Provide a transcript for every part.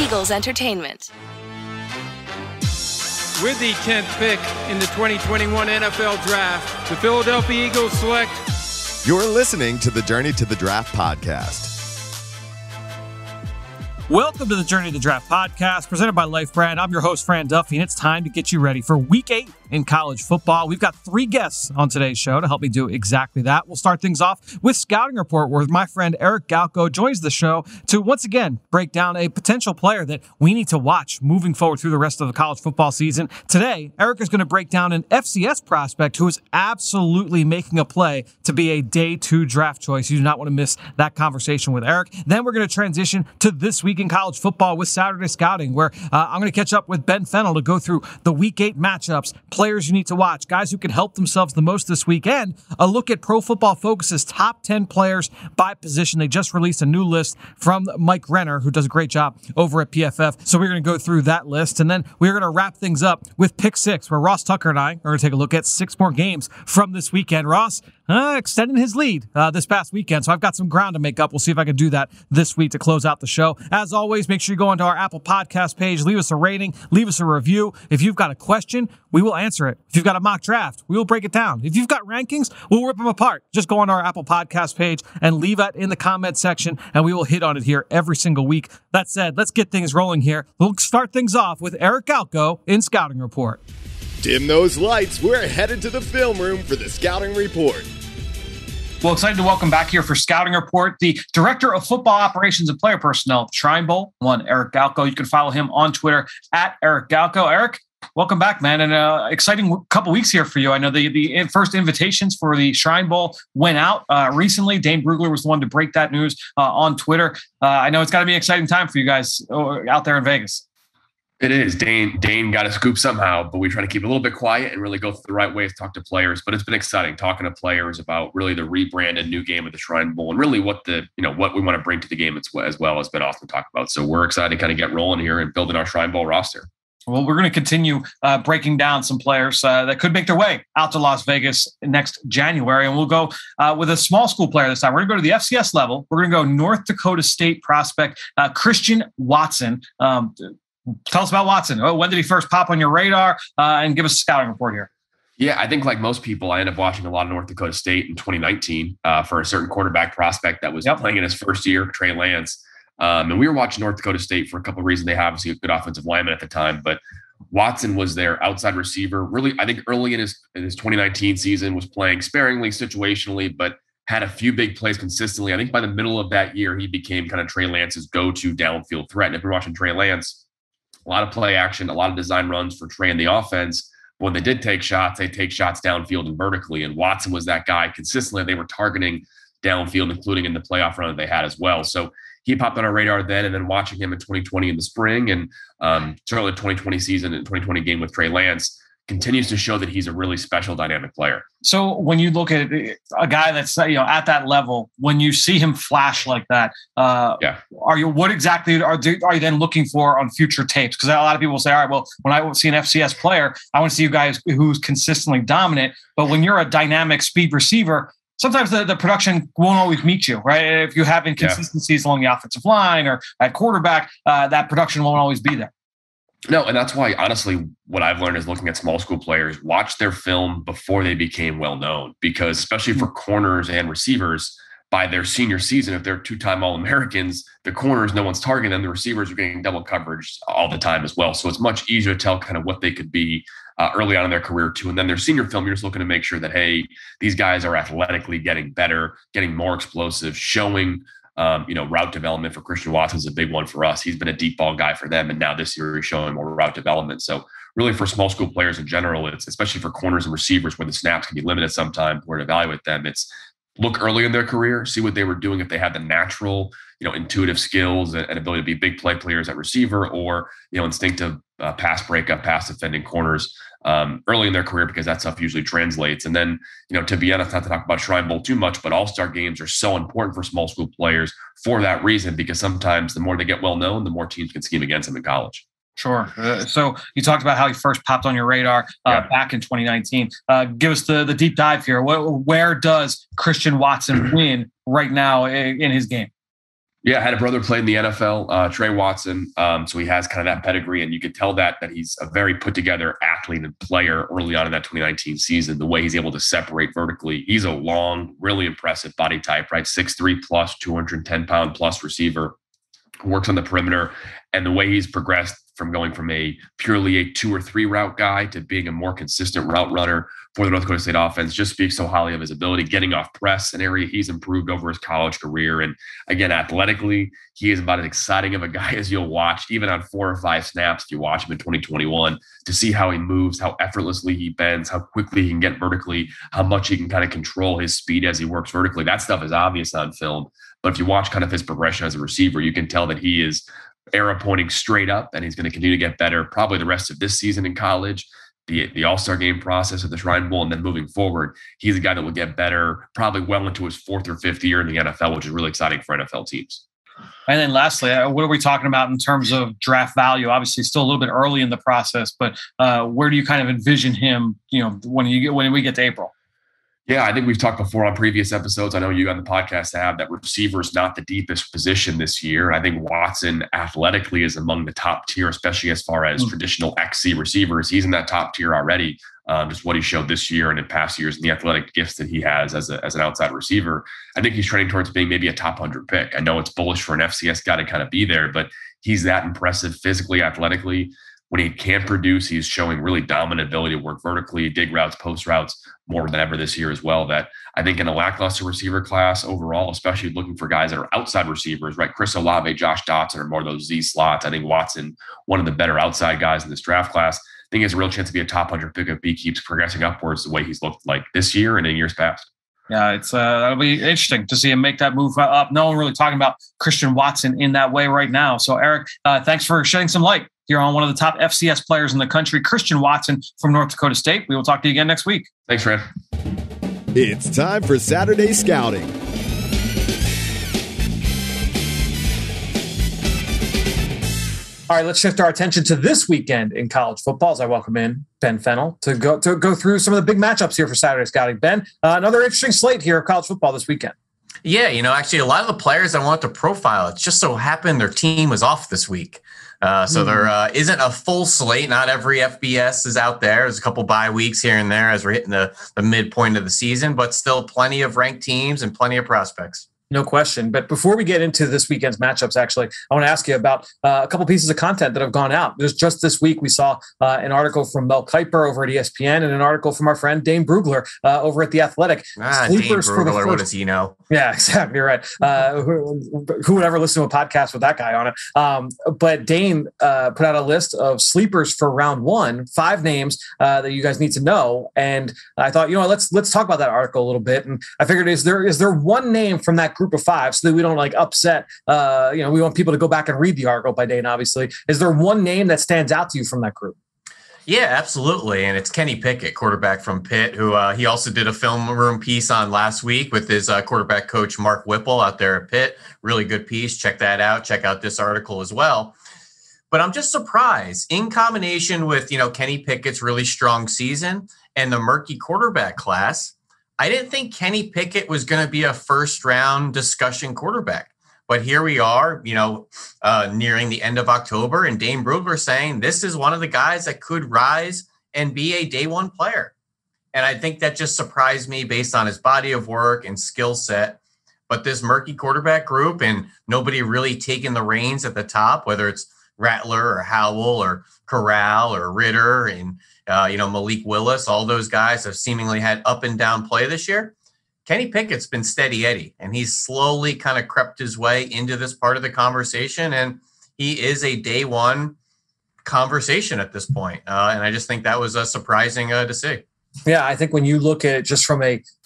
Eagles Entertainment. With the 10th pick in the 2021 NFL Draft, the Philadelphia Eagles select... You're listening to the Journey to the Draft podcast. Welcome to the Journey to the Draft podcast, presented by Life Brand. I'm your host, Fran Duffy, and it's time to get you ready for Week 8 in college football. We've got 3 guests on today's show to help me do exactly that. We'll start things off with Scouting Report, where my friend Eric Galko joins the show to once again break down a potential player that we need to watch moving forward through the rest of the college football season. Today, Eric is going to break down an FCS prospect who is absolutely making a play to be a day 2 draft choice. You do not want to miss that conversation with Eric. Then we're going to transition to This Week in College Football with Saturday Scouting, where I'm going to catch up with Ben Fennell to go through the Week 8 matchups, players you need to watch, guys who can help themselves the most this weekend. A look at Pro Football Focus's top 10 players by position. They just released a new list from Mike Renner, who does a great job over at PFF. So we're going to go through that list, and then we're going to wrap things up with Pick 6, where Ross Tucker and I are going to take a look at 6 more games from this weekend. Ross extending his lead this past weekend, so I've got some ground to make up. We'll see if I can do that this week to close out the show. As always, make sure you go onto our Apple Podcast page, leave us a rating, leave us a review. If you've got a question, we will answer it. If you've got a mock draft, we will break it down. If you've got rankings, we'll rip them apart. Just go on our Apple Podcast page and leave it in the comment section, and we will hit on it here every single week. That said, let's get things rolling here. We'll start things off with Eric Galko in Scouting Report. Dim those lights. We're headed to the film room for the Scouting Report. Well, excited to welcome back here for Scouting Report, the Director of Football Operations and Player Personnel, Shrine Bowl, Eric Galko. You can follow him on Twitter at Eric Galko. Eric, welcome back, man. And exciting couple weeks here for you. I know the first invitations for the Shrine Bowl went out recently. Dane Brugler was the one to break that news on Twitter. I know it's got to be an exciting time for you guys out there in Vegas. It is. Dane got a scoop somehow, but we try to keep it a little bit quiet and really go through the right way to talk to players. But it's been exciting talking to players about really the rebranded new game of the Shrine Bowl and really what we want to bring to the game as well has been awesome to talk about. So we're excited to kind of get rolling here and building our Shrine Bowl roster. Well, we're going to continue breaking down some players that could make their way out to Las Vegas next January. And we'll go with a small school player this time. We're going to go to the FCS level. We're going to go North Dakota State prospect Christian Watson. Tell us about Watson. When did he first pop on your radar? And give us a scouting report here. Yeah, I think like most people, I ended up watching a lot of North Dakota State in 2019 for a certain quarterback prospect that was playing in his first year, Trey Lance. And we were watching North Dakota State for a couple of reasons. They have obviously a good offensive lineman at the time, but Watson was their outside receiver. Really, I think early in his 2019 season was playing sparingly, situationally, but had a few big plays consistently. I think by the middle of that year, he became kind of Trey Lance's go-to downfield threat. And if you're watching Trey Lance, a lot of play action, a lot of design runs for Trey in the offense. But when they did take shots, they take shots downfield and vertically. And Watson was that guy consistently. They were targeting downfield, including in the playoff run that they had as well. So he popped on our radar then, and then watching him in 2020 in the spring and certainly the 2020 season and 2020 game with Trey Lance continues to show that he's a really special dynamic player. So when you look at a guy that's at that level, when you see him flash like that, what exactly are you then looking for on future tapes? Because a lot of people say, all right, well, when I see an FCS player, I want to see you guys who's consistently dominant. But when you're a dynamic speed receiver, sometimes the production won't always meet you, right? If you have inconsistencies along the offensive line or at quarterback, that production won't always be there. No, and that's why, honestly, what I've learned is looking at small school players, watch their film before they became well-known, because especially for corners and receivers, by their senior season, if they're 2-time All-Americans, the corners, no one's targeting them. The receivers are getting double coverage all the time as well. So it's much easier to tell kind of what they could be early on in their career too. And then their senior film, you're just looking to make sure that, hey, these guys are athletically getting better, getting more explosive, showing route development. For Christian Watson is a big one for us. He's been a deep ball guy for them. And now this year he's showing more route development. So really for small school players in general, it's especially for corners and receivers where the snaps can be limited sometimes, where to evaluate them, it's look early in their career, see what they were doing, if they had the natural, intuitive skills and ability to be big play players at receiver or, instinctive pass breakup, pass defending corners early in their career, because that stuff usually translates. And then, to be honest, not to talk about Shrine Bowl too much, but all-star games are so important for small school players for that reason, because sometimes the more they get well-known, the more teams can scheme against them in college. Sure. So you talked about how he first popped on your radar back in 2019. Give us the deep dive here. Where does Christian Watson win right now in his game? Yeah, I had a brother play in the NFL, Trey Watson. So he has kind of that pedigree, and you could tell that he's a very put together athlete and player early on in that 2019 season. The way he's able to separate vertically, he's a long, really impressive body type, right? 6'3 plus, 210 pound plus receiver, works on the perimeter, and the way he's progressed from going from purely a 2 or 3 route guy to being a more consistent route runner for the North Dakota State offense just speaks so highly of his ability, getting off press, an area he's improved over his college career. And again, athletically, he is about as exciting of a guy as you'll watch, even on 4 or 5 snaps if you watch him in 2021, to see how he moves, how effortlessly he bends, how quickly he can get vertically, how much he can kind of control his speed as he works vertically. That stuff is obvious on film. But if you watch kind of his progression as a receiver, you can tell that he is arrow pointing straight up, and he's going to continue to get better probably the rest of this season in college, the All-Star game process at the Shrine Bowl, and then moving forward, he's a guy that will get better probably well into his 4th or 5th year in the NFL, which is really exciting for NFL teams. And then lastly, what are we talking about in terms of draft value? Obviously, still a little bit early in the process, but where do you kind of envision him, when we get to April? Yeah, I think we've talked before on previous episodes. I know you on the podcast have that receiver is not the deepest position this year. I think Watson athletically is among the top tier, especially as far as traditional XC receivers. He's in that top tier already. Just what he showed this year and in past years and the athletic gifts that he has as an outside receiver. I think he's trending towards being maybe a top 100 pick. I know it's bullish for an FCS guy to kind of be there, but he's that impressive physically, athletically. When he can produce, he's showing really dominant ability to work vertically, dig routes, post routes more than ever this year as well. That I think in a lackluster receiver class overall, especially looking for guys that are outside receivers, right? Chris Olave, Josh Dotson are more of those Z slots. I think Watson, one of the better outside guys in this draft class, I think he has a real chance to be a top 100 pick if he keeps progressing upwards the way he's looked like this year and in years past. Yeah, it's that'll be interesting to see him make that move up. No one really talking about Christian Watson in that way right now. So, Eric, thanks for shedding some light here on one of the top FCS players in the country, Christian Watson from North Dakota State. We will talk to you again next week. Thanks, Fran. It's time for Saturday Scouting. All right, let's shift our attention to this weekend in college football as I welcome in Ben Fennell to go through some of the big matchups here for Saturday Scouting. Ben, another interesting slate here of college football this weekend. Yeah, actually a lot of the players I want to profile, it just so happened their team was off this week. So there isn't a full slate. Not every FBS is out there. There's a couple bye weeks here and there as we're hitting the midpoint of the season, but still plenty of ranked teams and plenty of prospects. No question. But before we get into this weekend's matchups, actually, I want to ask you about a couple pieces of content that have gone out. Just this week, we saw an article from Mel Kiper over at ESPN and an article from our friend Dane Brugler over at The Athletic. Sleepers Dane Brugler, what does he know? Yeah, exactly right. Who would ever listen to a podcast with that guy on it? But Dane put out a list of sleepers for round 1, 5 names that you guys need to know. And I thought, let's talk about that article a little bit. And I figured, is there one name from that group of 5 so that we don't upset, we want people to go back and read the article by Dane, obviously. Is there one name that stands out to you from that group? Yeah, absolutely. And it's Kenny Pickett, quarterback from Pitt, who he also did a film room piece on last week with his quarterback coach, Mark Whipple, out there at Pitt. Really good piece. Check that out. Check out this article as well. But I'm just surprised in combination with, Kenny Pickett's really strong season and the murky quarterback class. I didn't think Kenny Pickett was going to be a first-round discussion quarterback. But here we are, nearing the end of October, and Dane Brugler saying this is one of the guys that could rise and be a day one player. And I think that just surprised me based on his body of work and skill set. But this murky quarterback group and nobody really taking the reins at the top, whether it's Rattler or Howell or Corral or Ritter and Malik Willis, all those guys have seemingly had up and down play this year. Kenny Pickett's been steady Eddie, and he's slowly kind of crept his way into this part of the conversation, and he is a day one conversation at this point. And I just think that was surprising to see. Yeah, I think when you look at it just from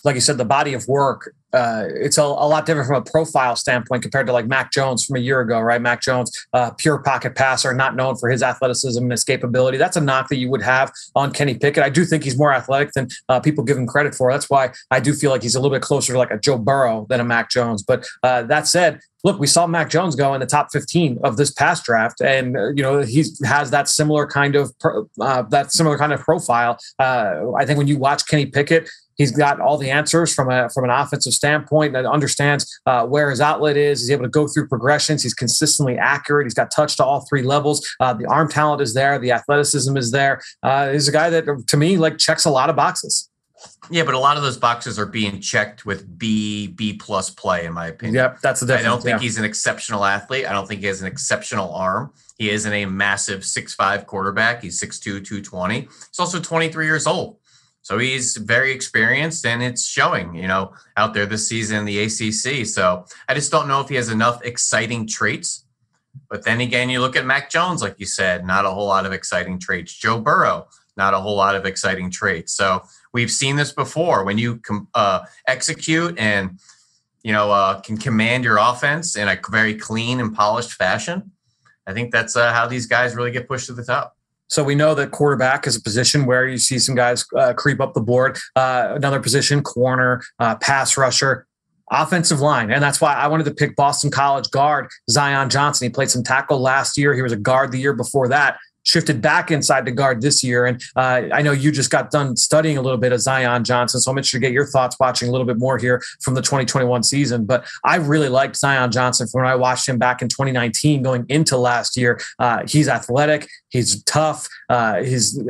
like you said, the body of work, it's a lot different from a profile standpoint compared to Mac Jones from a year ago, right? Mac Jones, pure pocket passer, not known for his athleticism and escapability. That's a knock that you would have on Kenny Pickett. I do think he's more athletic than people give him credit for. That's why I do feel like he's a little bit closer to a Joe Burrow than a Mac Jones. But that said, look, we saw Mac Jones go in the top 15 of this past draft, and he has that similar kind of profile. I think when you watch Kenny Pickett, He's got all the answers from an offensive standpoint and understands where his outlet is. He's able to go through progressions. He's consistently accurate. He's got touch to all three levels. The arm talent is there. The athleticism is there. He's a guy that, to me, checks a lot of boxes. Yeah, but a lot of those boxes are being checked with B+ play, in my opinion. Yep, that's the difference. I don't think he's an exceptional athlete. I don't think he has an exceptional arm. He isn't a massive 6'5" quarterback. He's 6'2", 220. He's also 23 years old. So he's very experienced, and it's showing, out there this season in the ACC. So I just don't know if he has enough exciting traits. But then again, you look at Mac Jones, like you said, not a whole lot of exciting traits. Joe Burrow, not a whole lot of exciting traits. So we've seen this before. When you execute and, can command your offense in a very clean and polished fashion, I think that's how these guys really get pushed to the top. So we know that quarterback is a position where you see some guys creep up the board. Another position, corner, pass rusher, offensive line. And that's why I wanted to pick Boston College guard Zion Johnson. He played some tackle last year. He was a guard the year before that. Shifted back inside to guard this year. And I know you just got done studying a little bit of Zion Johnson, so I'm interested to get your thoughts watching a little bit more here from the 2021 season. But I really liked Zion Johnson from when I watched him back in 2019 going into last year. He's athletic. He's tough. His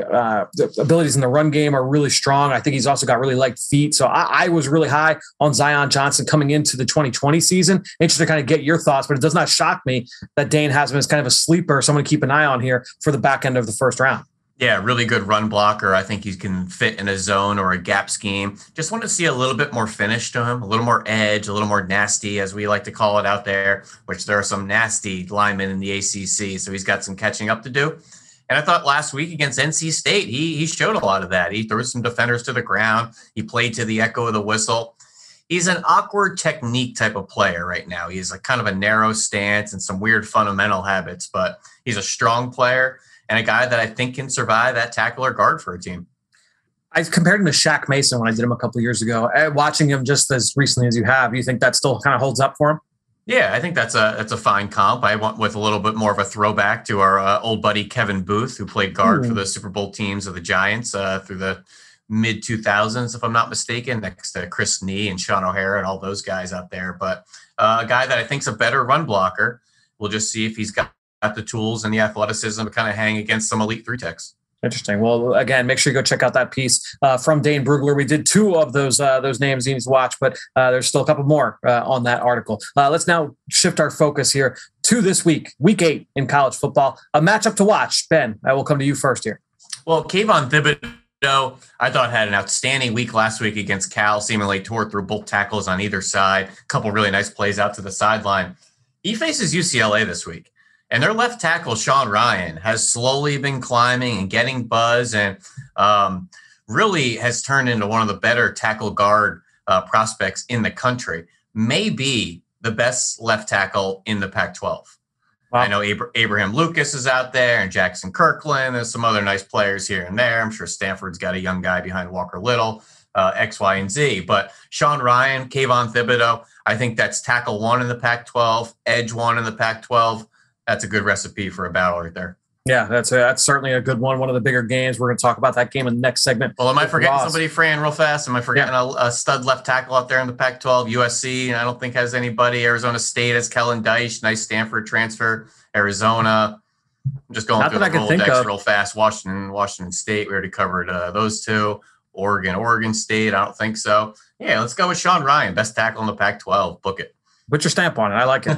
abilities in the run game are really strong. I think he's also got really light feet. So I was really high on Zion Johnson coming into the 2020 season. Interested to kind of get your thoughts, but it does not shock me that Dane has him as kind of a sleeper, someone to keep an eye on here for the back end of the first round. Yeah, really good run blocker. I think he can fit in a zone or a gap scheme. Just want to see a little bit more finish to him, a little more edge, a little more nasty, as we like to call it out there, which there are some nasty linemen in the ACC. So he's got some catching up to do. And I thought last week against NC State, he showed a lot of that. He threw some defenders to the ground. He played to the echo of the whistle. He's an awkward technique type of player right now. He's kind of a narrow stance and some weird fundamental habits, but he's a strong player and a guy that I think can survive at tackle or guard for a team. I compared him to Shaq Mason when I did him a couple of years ago. Watching him just as recently as you have, you think that still kind of holds up for him? Yeah, I think that's a fine comp. I went with a little bit more of a throwback to our old buddy Kevin Booth, who played guard for the Super Bowl teams of the Giants through the mid-2000s, if I'm not mistaken, next to Chris Nee and Sean O'Hara and all those guys out there. But a guy that I think is a better run blocker. We'll just see if he's got the tools and the athleticism to kind of hang against some elite three techs. Interesting. Well, again, make sure you go check out that piece from Dane Brugler. We did two of those names you need to watch, but there's still a couple more on that article. Let's now shift our focus here to this week, week 8 in college football. A matchup to watch. Ben, I will come to you first here. Well, Kayvon Thibodeau, I thought had an outstanding week last week against Cal, seemingly tore through both tackles on either side. A couple really nice plays out to the sideline. He faces UCLA this week. And their left tackle, Sean Ryan, has slowly been climbing and getting buzz and really has turned into one of the better tackle guard prospects in the country. Maybe the best left tackle in the Pac-12. Wow. I know Abraham Lucas is out there and Jackson Kirkland. There's some other nice players here and there. I'm sure Stanford's got a young guy behind Walker Little, X, Y, and Z. But Sean Ryan, Kayvon Thibodeau, I think that's tackle 1 in the Pac-12, edge 1 in the Pac-12. That's a good recipe for a battle right there. Yeah, that's certainly a good one. One of the bigger games. We're going to talk about that game in the next segment. Well, am I forgetting somebody, Fran, real fast? Am I forgetting a stud left tackle out there in the Pac-12? USC, I don't think has anybody. Arizona State has Kellen Deich, nice Stanford transfer. Arizona, I'm just going through the Rolodex real fast. Washington State, we already covered those two. Oregon State, I don't think so. Yeah, let's go with Sean Ryan, best tackle in the Pac-12. Book it. Put your stamp on it. I like it.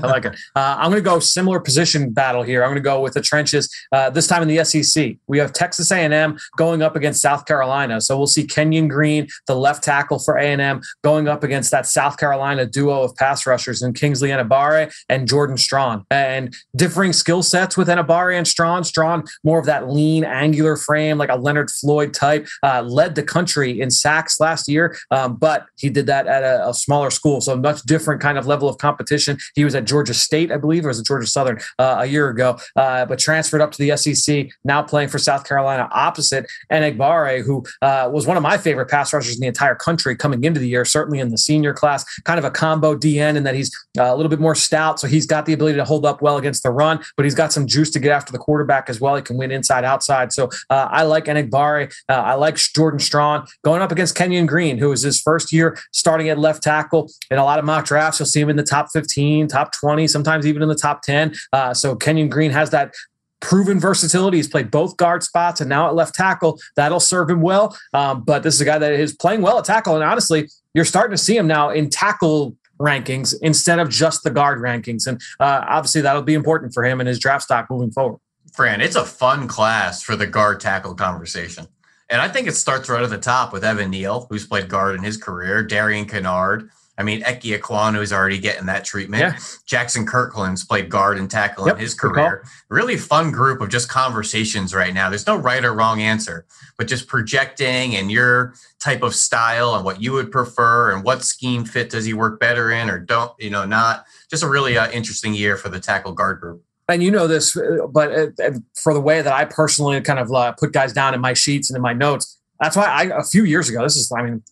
I'm going to go similar position battle here. I'm going to go with the trenches. This time in the SEC, we have Texas A&M going up against South Carolina. So we'll see Kenyon Green, the left tackle for A&M, going up against that South Carolina duo of pass rushers in Kingsley Enagbare and Jordan Strawn. And differing skill sets with Enagbare and Strawn. Strawn, more of that lean, angular frame, like a Leonard Floyd type, led the country in sacks last year, but he did that at a smaller school. So much different kind of level of of competition. He was at Georgia State, I believe, or was it Georgia Southern a year ago, but transferred up to the SEC, now playing for South Carolina opposite Enagbare, who was one of my favorite pass rushers in the entire country coming into the year, certainly in the senior class, kind of a combo DN in that he's a little bit more stout, so he's got the ability to hold up well against the run, but he's got some juice to get after the quarterback as well. He can win inside, outside. So I like Enagbare. I like Jordan Strawn going up against Kenyon Green, who is his first year starting at left tackle. In a lot of mock drafts, you'll see him in the top 15, top 20, sometimes even in the top 10. So Kenyon Green has that proven versatility. He's played both guard spots and now at left tackle. That'll serve him well. But this is a guy that is playing well at tackle. And honestly, you're starting to see him now in tackle rankings instead of just the guard rankings. And obviously that'll be important for him and his draft stock moving forward. Fran, it's a fun class for the guard tackle conversation. And I think it starts right at the top with Evan Neal, who's played guard in his career, Darian Kennard. I mean, Eki Ekwonu is already getting that treatment. Yeah. Jackson Kirkland's played guard and tackle in his career. Really fun group of just conversations right now. There's no right or wrong answer, but just projecting and your type of style and what you would prefer and what scheme fit does he work better in or don't, not. Just a really interesting year for the tackle guard group. And you know this, but for the way that I personally kind of put guys down in my sheets and in my notes, that's why a few years ago,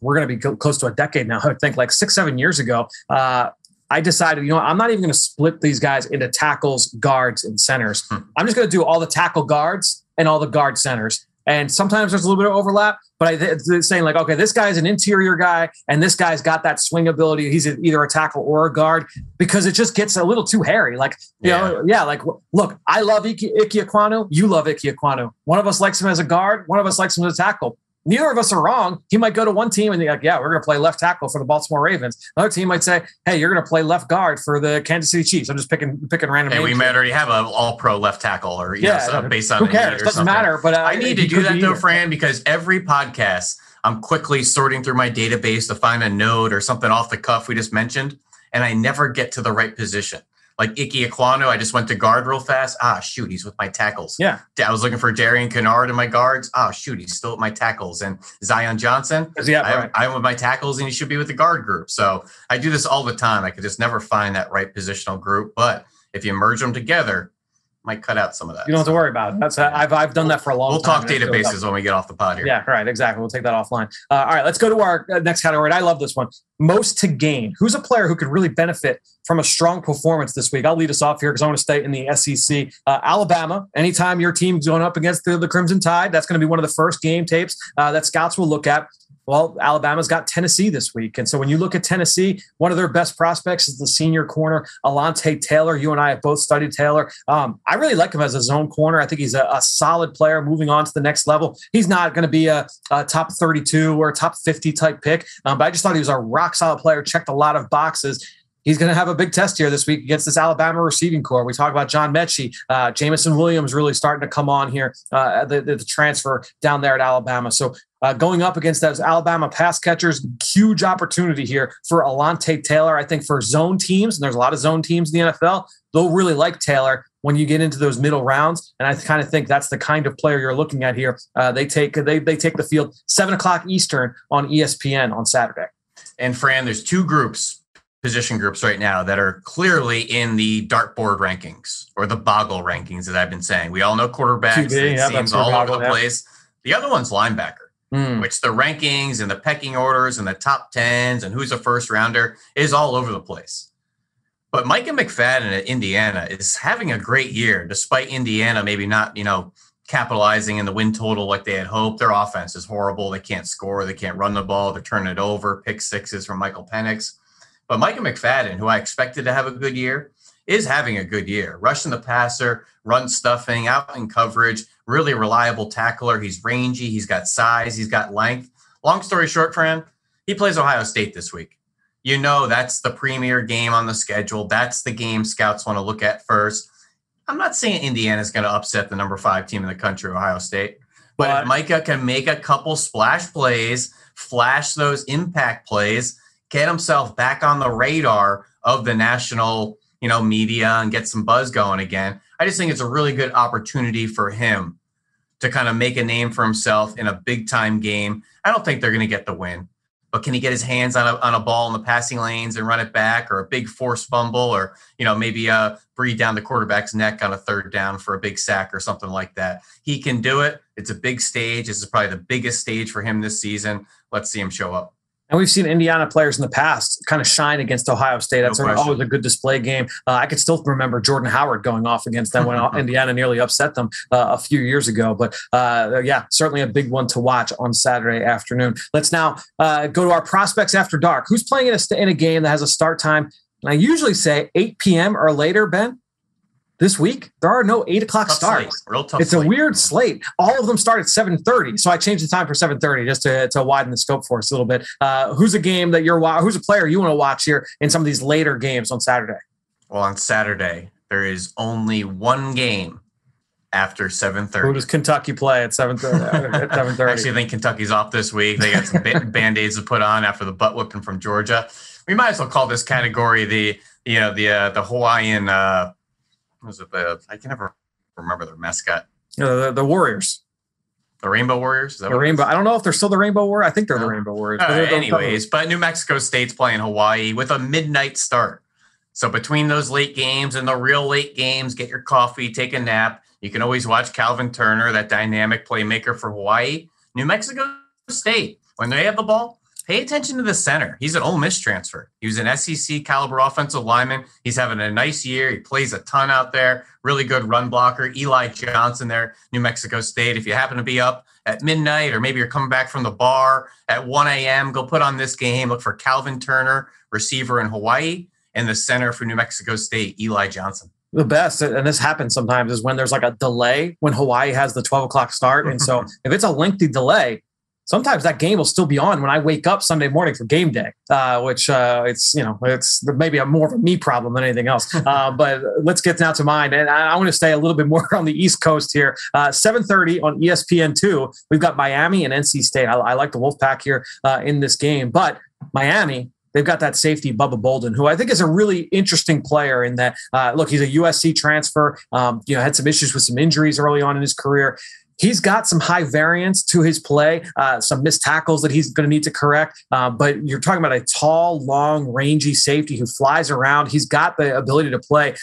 we're going to be close to a decade now. I think like 6-7 years ago, I decided, I'm not even going to split these guys into tackles, guards, and centers. I'm just going to do all the tackle guards and all the guard centers. And sometimes there's a little bit of overlap, but it's saying like, okay, this guy's an interior guy and this guy's got that swing ability. He's either a tackle or a guard because it just gets a little too hairy. Like, look, I love Eki Ekwonu. You love Eki Ekwonu. One of us likes him as a guard. One of us likes him as a tackle. Neither of us are wrong. He might go to one team and be like, yeah, we're going to play left tackle for the Baltimore Ravens. Another team might say, hey, you're going to play left guard for the Kansas City Chiefs. I'm just picking random names. We might already have an all-pro left tackle or based on who cares? It doesn't matter. But I need to do that though, Fran, because every podcast I'm quickly sorting through my database to find a note or something off the cuff we just mentioned, and I never get to the right position. Like Eki Ekwonu, I just went to guard real fast. Shoot, he's with my tackles. Yeah. I was looking for Darian Kennard in my guards. Shoot, he's still with my tackles. And Zion Johnson, I'm with my tackles, and he should be with the guard group. So I do this all the time. I could just never find that right positional group. But if you merge them together, might cut out some of that. You don't have to worry about it. That's I've done that for a long time. We'll talk databases when we get off the pod here. Yeah, right. Exactly. We'll take that offline. All right, let's go to our next category. I love this one. Most to gain. Who's a player who could really benefit from a strong performance this week? I'll lead us off here because I want to stay in the SEC. Alabama, anytime your team's going up against the Crimson Tide, that's going to be one of the first game tapes that scouts will look at. Well, Alabama's got Tennessee this week. And so when you look at Tennessee, one of their best prospects is the senior corner, Alontae Taylor. You and I have both studied Taylor. I really like him as a zone corner. I think he's a solid player moving on to the next level. He's not going to be a top 32 or a top 50 type pick, but I just thought he was a rock solid player, checked a lot of boxes. He's going to have a big test here this week against this Alabama receiving core. We talk about John Mechie, Jamison Williams really starting to come on here, the transfer down there at Alabama. So going up against those Alabama pass catchers, huge opportunity here for Alontae Taylor. I think for zone teams, and there's a lot of zone teams in the NFL, they'll really like Taylor when you get into those middle rounds. And I kind of think that's the kind of player you're looking at here. They take the field 7:00 Eastern on ESPN on Saturday. And Fran, there's two position groups right now that are clearly in the dartboard rankings or the boggle rankings that I've been saying. We all know quarterbacks. It seems all over the place. The other one's linebacker, which the rankings and the pecking orders and the top 10s and who's a first rounder is all over the place. But Micah McFadden at Indiana is having a great year, despite Indiana maybe not, capitalizing in the win total like they had hoped. Their offense is horrible. They can't score. They can't run the ball. They're turning it over. Pick sixes from Michael Penix. But Micah McFadden, who I expected to have a good year, is having a good year. Rushing the passer, run stuffing, out in coverage, really reliable tackler. He's rangy. He's got size. He's got length. Long story short, Fran, he plays Ohio State this week. That's the premier game on the schedule. That's the game scouts want to look at first. I'm not saying Indiana's going to upset the number 5 team in the country, Ohio State. But if Micah can make a couple splash plays, flash those impact plays, get himself back on the radar of the national, media and get some buzz going again. I just think it's a really good opportunity for him to kind of make a name for himself in a big time game. I don't think they're going to get the win, but can he get his hands on a ball in the passing lanes and run it back, or a big forced fumble, or, maybe breathe down the quarterback's neck on a third down for a big sack or something like that. He can do it. It's a big stage. This is probably the biggest stage for him this season. Let's see him show up. And we've seen Indiana players in the past kind of shine against Ohio State. That's always a good display game. I could still remember Jordan Howard going off against them when Indiana nearly upset them a few years ago. But certainly a big one to watch on Saturday afternoon. Let's now go to our prospects after dark. Who's playing in a game that has a start time? And I usually say 8 p.m. or later, Ben. This week, there are no 8 o'clock starts. Real tough. It's a weird slate. All of them start at 7:30. So I changed the time for 7:30 just to widen the scope for us a little bit. Who's a game that who's a player you want to watch here in some of these later games on Saturday? Well, on Saturday, there is only one game after 7:30. Who does Kentucky play at 7:30? Actually, I think Kentucky's off this week. They got some Band-Aids to put on after the butt whipping from Georgia. We might as well call this category the Hawaiian I can never remember their mascot. The Warriors. The Rainbow Warriors? The Rainbow. I don't know if they're still the Rainbow Warriors. I think they're the Rainbow Warriors. Anyways, but New Mexico State's playing Hawaii with a midnight start. So between those late games and the real late games, get your coffee, take a nap. You can always watch Calvin Turner, that dynamic playmaker for Hawaii. New Mexico State, when they have the ball, pay attention to the center. He's an Ole Miss transfer. He was an SEC caliber offensive lineman. He's having a nice year. He plays a ton out there. Really good run blocker. Eli Johnson there, New Mexico State. If you happen to be up at midnight, or maybe you're coming back from the bar at 1 a.m., go put on this game. Look for Calvin Turner, receiver in Hawaii, and the center for New Mexico State, Eli Johnson. The best, and this happens sometimes, is when there's like a delay when Hawaii has the 12 o'clock start. And so if it's a lengthy delay, sometimes that game will still be on when I wake up Sunday morning for game day, which it's maybe more of a me problem than anything else. But let's get now to mine. And I want to stay a little bit more on the East Coast here. 7:30 on ESPN2. We've got Miami and NC State. I like the Wolfpack here in this game. But Miami, they've got that safety, Bubba Bolden, who I think is a really interesting player in that, look, he's a USC transfer, had some issues with some injuries early on in his career. He's got some high variance to his play, some missed tackles that he's going to need to correct. But you're talking about a tall, long, rangy safety who flies around. He's got the ability to play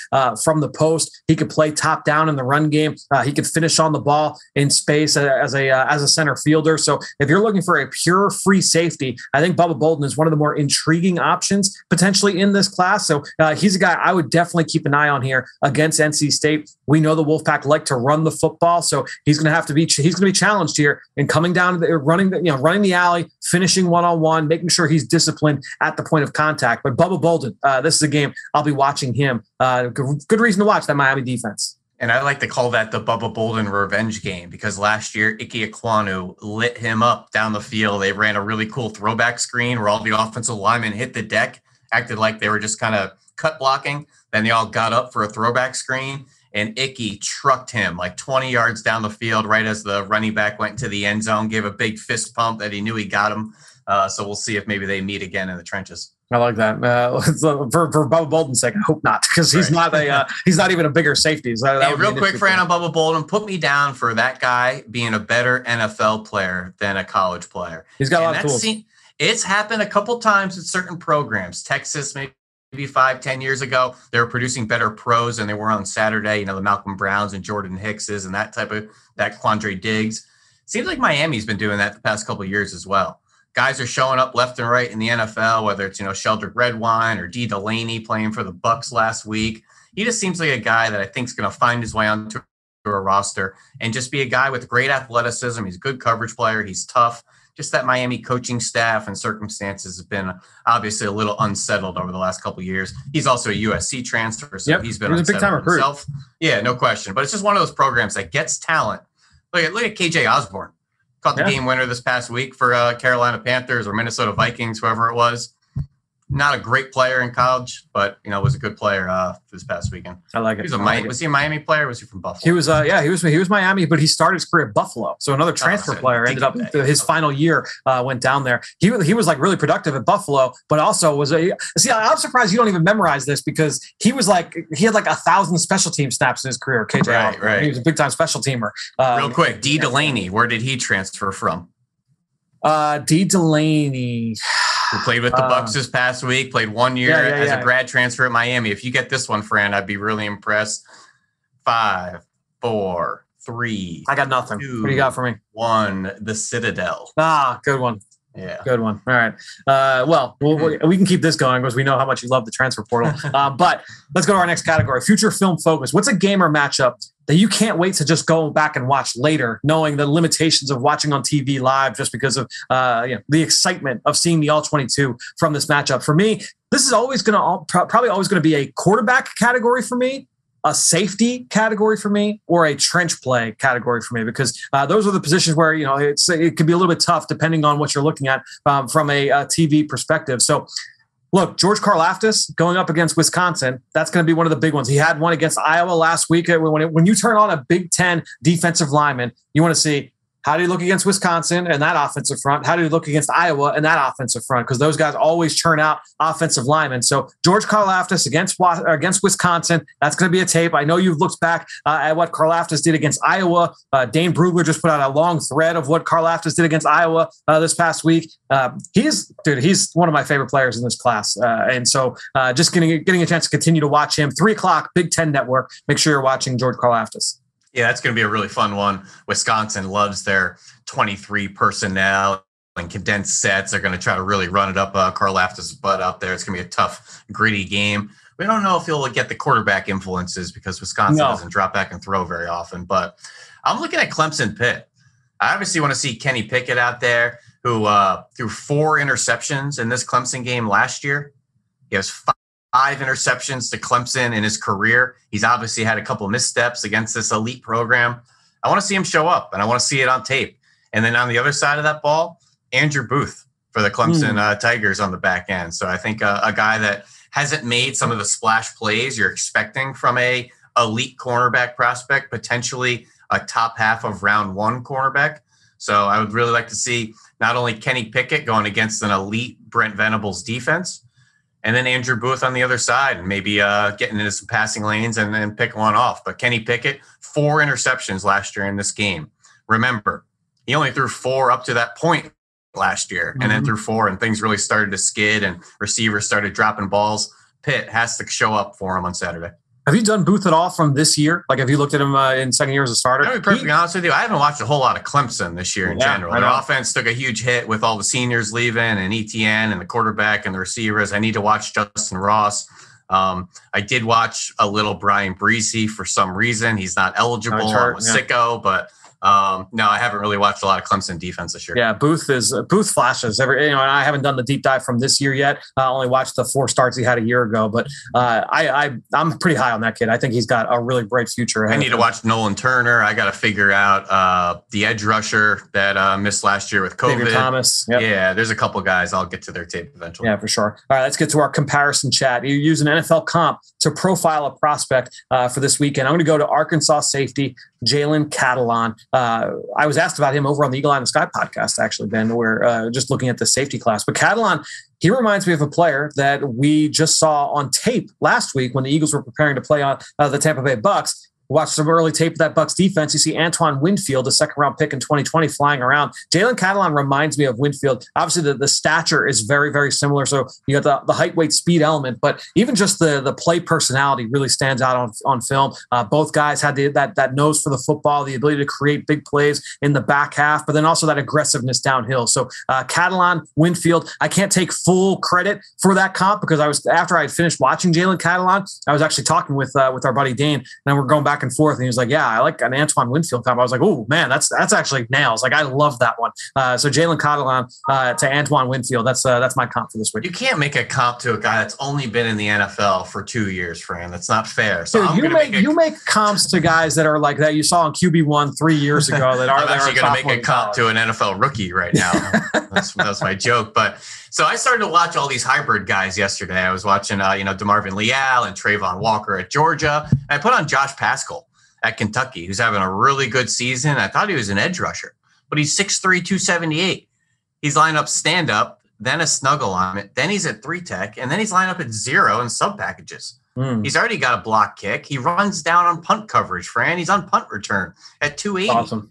from the post. He could play top down in the run game. He could finish on the ball in space as a center fielder. So if you're looking for a pure free safety, I think Bubba Bolden is one of the more intriguing options potentially in this class. So he's a guy I would definitely keep an eye on here against NC State. We know the Wolfpack like to run the football, so he's going to be challenged here in coming down to running the alley, finishing one-on-one, making sure he's disciplined at the point of contact. But Bubba Bolden, this is a game I'll be watching him. Good reason to watch that Miami defense. And I like to call that the Bubba Bolden revenge game, because last year Ike Ekwonu lit him up down the field. They ran a really cool throwback screen where all the offensive linemen hit the deck, acted like they were just kind of cut blocking. Then they all got up for a throwback screen. And Icky trucked him like 20 yards down the field right as the running back went into the end zone, gave a big fist pump that he knew he got him. So we'll see if maybe they meet again in the trenches. I like that. For Bubba Bolden's sake, I hope not, because he's not even a bigger safety. Hey, real quick, Fran, on Bubba Bolden, put me down for that guy being a better NFL player than a college player. He's got a lot of tools. It's happened a couple times with certain programs. Texas, maybe 5-10 years ago, they were producing better pros than they were on Saturday. The Malcolm Browns and Jordan Hickses and that Quandre Diggs. Seems like Miami's been doing that the past couple of years as well. Guys are showing up left and right in the NFL, whether it's, Sheldrick Redwine or D. Delaney playing for the Bucs last week. He just seems like a guy that I think is going to find his way onto a roster and just be a guy with great athleticism. He's a good coverage player. He's tough. Just that Miami coaching staff and circumstances have been obviously a little unsettled over the last couple of years. He's also a USC transfer, so he's been unsettled big-time recruit himself. Yeah, no question. But it's just one of those programs that gets talent. Look at KJ Osborne. Caught the game winner this past week for Carolina Panthers or Minnesota Vikings, whoever it was. Not a great player in college, but was a good player this past weekend. I like it. Was he a Miami player or was he from Buffalo? He was he was Miami, but he started his career at Buffalo. So another transfer player ended up his final year went down there. He was like really productive at Buffalo, but also I'm surprised you don't even memorize this, because he had like 1,000 special team snaps in his career. KJ, right. He was a big time special teamer. Real quick, D. Delaney, where did he transfer from? D. Delaney. Who played with the Bucs this past week, played 1 year as a grad transfer at Miami. If you get this one, Fran, I'd be really impressed. 5, 4, 3. I got nothing. 2, what do you got for me? 1. The Citadel. Good one. Yeah. Good one. All right. Well, we can keep this going because we know how much you love the transfer portal. But let's go to our next category, future film focus. What's a game or matchup that you can't wait to just go back and watch later, knowing the limitations of watching on TV live just because of the excitement of seeing the All-22 from this matchup? For me, this is always going to probably always going to be a quarterback category for me, a safety category for me, or a trench play category for me, because those are the positions where, it could be a little bit tough depending on what you're looking at from a TV perspective. So look, George Karlaftis going up against Wisconsin, that's going to be one of the big ones. He had one against Iowa last week. When you turn on a Big Ten defensive lineman, you want to see, how do you look against Wisconsin and that offensive front? How do you look against Iowa and that offensive front? Because those guys always churn out offensive linemen. So George Karlaftis against Wisconsin, that's going to be a tape. I know you've looked back at what Karlaftis did against Iowa. Dane Brugler just put out a long thread of what Karlaftis did against Iowa this past week. He's one of my favorite players in this class. And so just getting a chance to continue to watch him. 3:00, Big Ten Network. Make sure you're watching George Karlaftis. Yeah, that's going to be a really fun one. Wisconsin loves their 23 personnel and condensed sets. They're going to try to really run it up Karlaftis' butt out there. It's going to be a tough, gritty game. We don't know if he'll get the quarterback influences because Wisconsin doesn't drop back and throw very often. But I'm looking at Clemson Pitt. I obviously want to see Kenny Pickett out there, who threw 4 interceptions in this Clemson game last year. He has 5 interceptions to Clemson in his career. He's obviously had a couple of missteps against this elite program. I want to see him show up, and I want to see it on tape. And then on the other side of that ball, Andrew Booth for the Clemson Tigers on the back end. So I think a guy that hasn't made some of the splash plays you're expecting from a elite cornerback prospect, potentially a top half of round 1 cornerback. So I would really like to see not only Kenny Pickett going against an elite Brent Venables defense, and then Andrew Booth on the other side, and maybe getting into some passing lanes and then pick one off. But Kenny Pickett, 4 interceptions last year in this game. Remember, he only threw 4 up to that point last year, and then threw 4, and things really started to skid, and receivers started dropping balls. Pitt has to show up for him on Saturday. Have you done Booth at all from this year? Like, have you looked at him in second year as a starter? To be perfectly honest with you, I haven't watched a whole lot of Clemson this year in general. Their offense took a huge hit with all the seniors leaving, and ETN and the quarterback and the receivers. I need to watch Justin Ross. I did watch a little Brian Breesy for some reason. He's not eligible. I'm a sicko, but no, I haven't really watched a lot of Clemson defense this year. Yeah, Booth flashes. And I haven't done the deep dive from this year yet. I only watched the 4 starts he had a year ago, but I'm pretty high on that kid. I think he's got a really bright future ahead. I need to watch Nolan Turner. I got to figure out the edge rusher that missed last year with COVID. David Thomas. Yep. Yeah, there's a couple guys. I'll get to their tape eventually. Yeah, for sure. All right, let's get to our comparison chat. You use an NFL comp to profile a prospect for this weekend. I'm going to go to Arkansas safety Jalen Catalon. I was asked about him over on the Ucla and Sky podcast, actually, Ben. We're just looking at the safety class. But Catalon, he reminds me of a player that we just saw on tape last week when the Eagles were preparing to play on the Tampa Bay Bucs. Watch some early tape of that Bucs defense. You see Antoine Winfield, a second-round pick in 2020, flying around. Jalen Catalon reminds me of Winfield. Obviously, the stature is very, very similar. So you got the height, weight, speed element, but even just the play personality really stands out on film. Both guys had that nose for the football, the ability to create big plays in the back half, but then also that aggressiveness downhill. So Catalon, Winfield, I can't take full credit for that comp because after I had finished watching Jalen Catalon, I was actually talking with our buddy Dane, and we're going back and forth, and he was like, "Yeah, I like an Antoine Winfield comp." I was like, "Oh man, that's actually nails." Like, I love that one. So Jalen Catalon to Antoine Winfield. That's my comp for this week. You can't make a comp to a guy that's only been in the NFL for 2 years, Fran. That's not fair. So dude, you make comps to guys that are like that you saw on QB1 3 years ago. That are I'm actually going to make a comp to an NFL rookie right now. That's my joke, but. So I started to watch all these hybrid guys yesterday. I was watching, DeMarvin Leal and Trayvon Walker at Georgia. And I put on Josh Paschal at Kentucky, who's having a really good season. I thought he was an edge rusher, but he's 6'3", 278. He's lined up stand-up, then a snuggle on it. Then he's at 3-tech, and then he's lined up at 0 in sub packages. He's already got a block kick. He runs down on punt coverage, Fran. He's on punt return at 280. Awesome.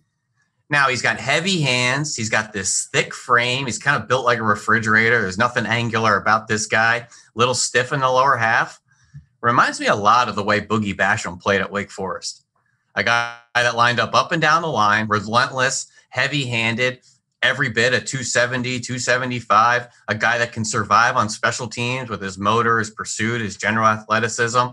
Now he's got heavy hands. He's got this thick frame. He's kind of built like a refrigerator. There's nothing angular about this guy. Little stiff in the lower half. Reminds me a lot of the way Boogie Basham played at Wake Forest. A guy that lined up and down the line, relentless, heavy-handed, every bit at 270, 275. A guy that can survive on special teams with his motor, his pursuit, his general athleticism.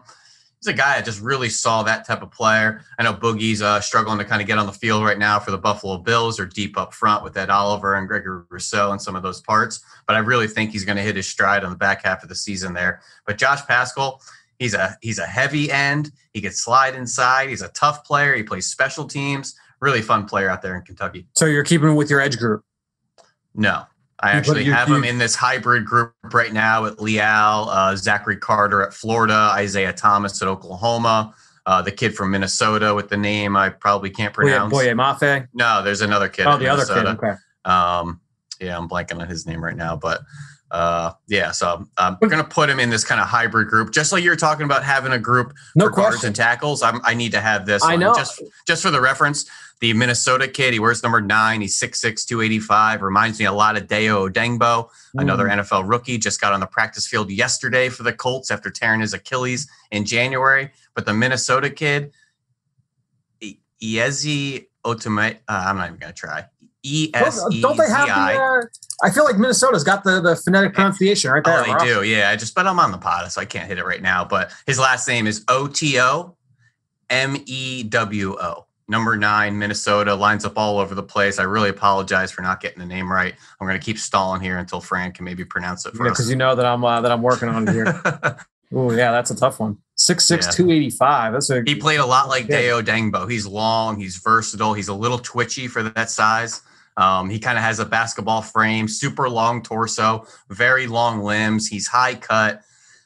He's a guy that just really saw that type of player. I know Boogie's struggling to kind of get on the field right now for the Buffalo Bills. They're deep up front with Ed Oliver and Gregory Rousseau and some of those parts. But I really think he's going to hit his stride on the back half of the season there. But Josh Paschal, he's a heavy end. He can slide inside. He's a tough player. He plays special teams. Really fun player out there in Kentucky. So you're keeping him with your edge group? No. I actually have him in this hybrid group right now with Leal, Zachary Carter at Florida, Isaiah Thomas at Oklahoma, the kid from Minnesota with the name I probably can't pronounce. Boye Mafe? No, there's another kid. Oh, the Minnesota. Other kid. Okay. Yeah, I'm blanking on his name right now, but so I'm going to put him in this kind of hybrid group, just like you're talking about having a group for guards and tackles. I need to have this. I know. Just for the reference, the Minnesota kid, he wears number 9. He's 6'6", 285. Reminds me a lot of Deo Odengbo, another NFL rookie. Just got on the practice field yesterday for the Colts after tearing his Achilles in January. But the Minnesota kid, Iezi Otome, I'm not even going to try. E-S-E-Z-I. Don't they have the I feel like Minnesota's got the phonetic pronunciation right there. Oh, they do, yeah. But I'm on the pod, so I can't hit it right now. But his last name is Otomewo. Number 9, Minnesota, lines up all over the place. I really apologize for not getting the name right. I'm going to keep stalling here until Fran can maybe pronounce it for us. Because you know that I'm working on it here. Oh, yeah, that's a tough one. 6'6", 285. He played a lot like Deo Dengbo. He's long, he's versatile, he's a little twitchy for that size. He kind of has a basketball frame, super long torso, very long limbs. He's high cut.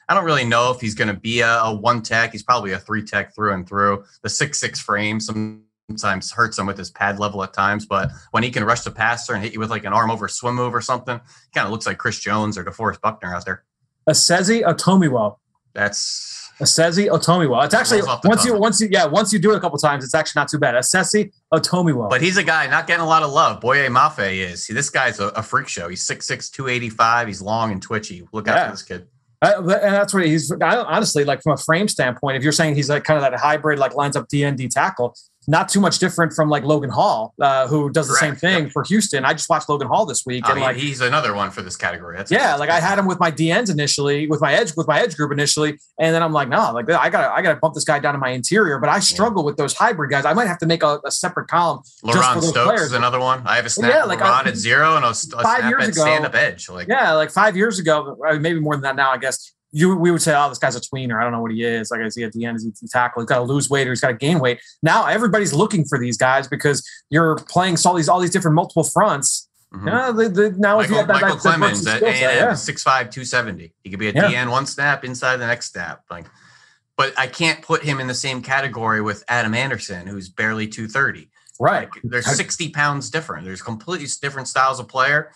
I don't really know if he's going to be a 1 tech. He's probably a 3 tech through and through. The 6'6" frame sometimes hurts him with his pad level at times, but when he can rush the passer and hit you with like an arm over swim move or something, he kind of looks like Chris Jones or DeForest Buckner out there. Asezi Otomewo. That's Asezi Otomewo. It's actually once you do it a couple times, it's actually not too bad. Asezi Otomewo. But he's a guy not getting a lot of love. Boye Mafe is. See, this guy's a freak show. He's 6'6", 285. He's long and twitchy. Look out for this kid. And that's what he's honestly, like from a frame standpoint, if you're saying he's like kind of that hybrid, like lines up DND tackle, not too much different from like Logan Hall, who does the same thing for Houston. I just watched Logan Hall this week, and he's another one for this category. Like I had him with my DNs initially, with my edge group initially, and then I'm like, no, like I gotta bump this guy down to my interior. But I struggle with those hybrid guys. I might have to make a separate column. Laurent Stokes is another one. I have a snap Laurent at 0 and a snap at stand-up edge. Like 5 years ago, maybe more than that now, I guess. We would say, oh, this guy's a tweener. I don't know what he is. Like I see at the end, he's a tackle. He's got to lose weight or he's got to gain weight. Now everybody's looking for these guys because you're playing all these different multiple fronts. Mm-hmm. Michael Clemens at 6'5", 270. He could be a DN 1 snap inside the next snap. But I can't put him in the same category with Adam Anderson, who's barely 230. Right. They're 60 pounds different. There's completely different styles of player,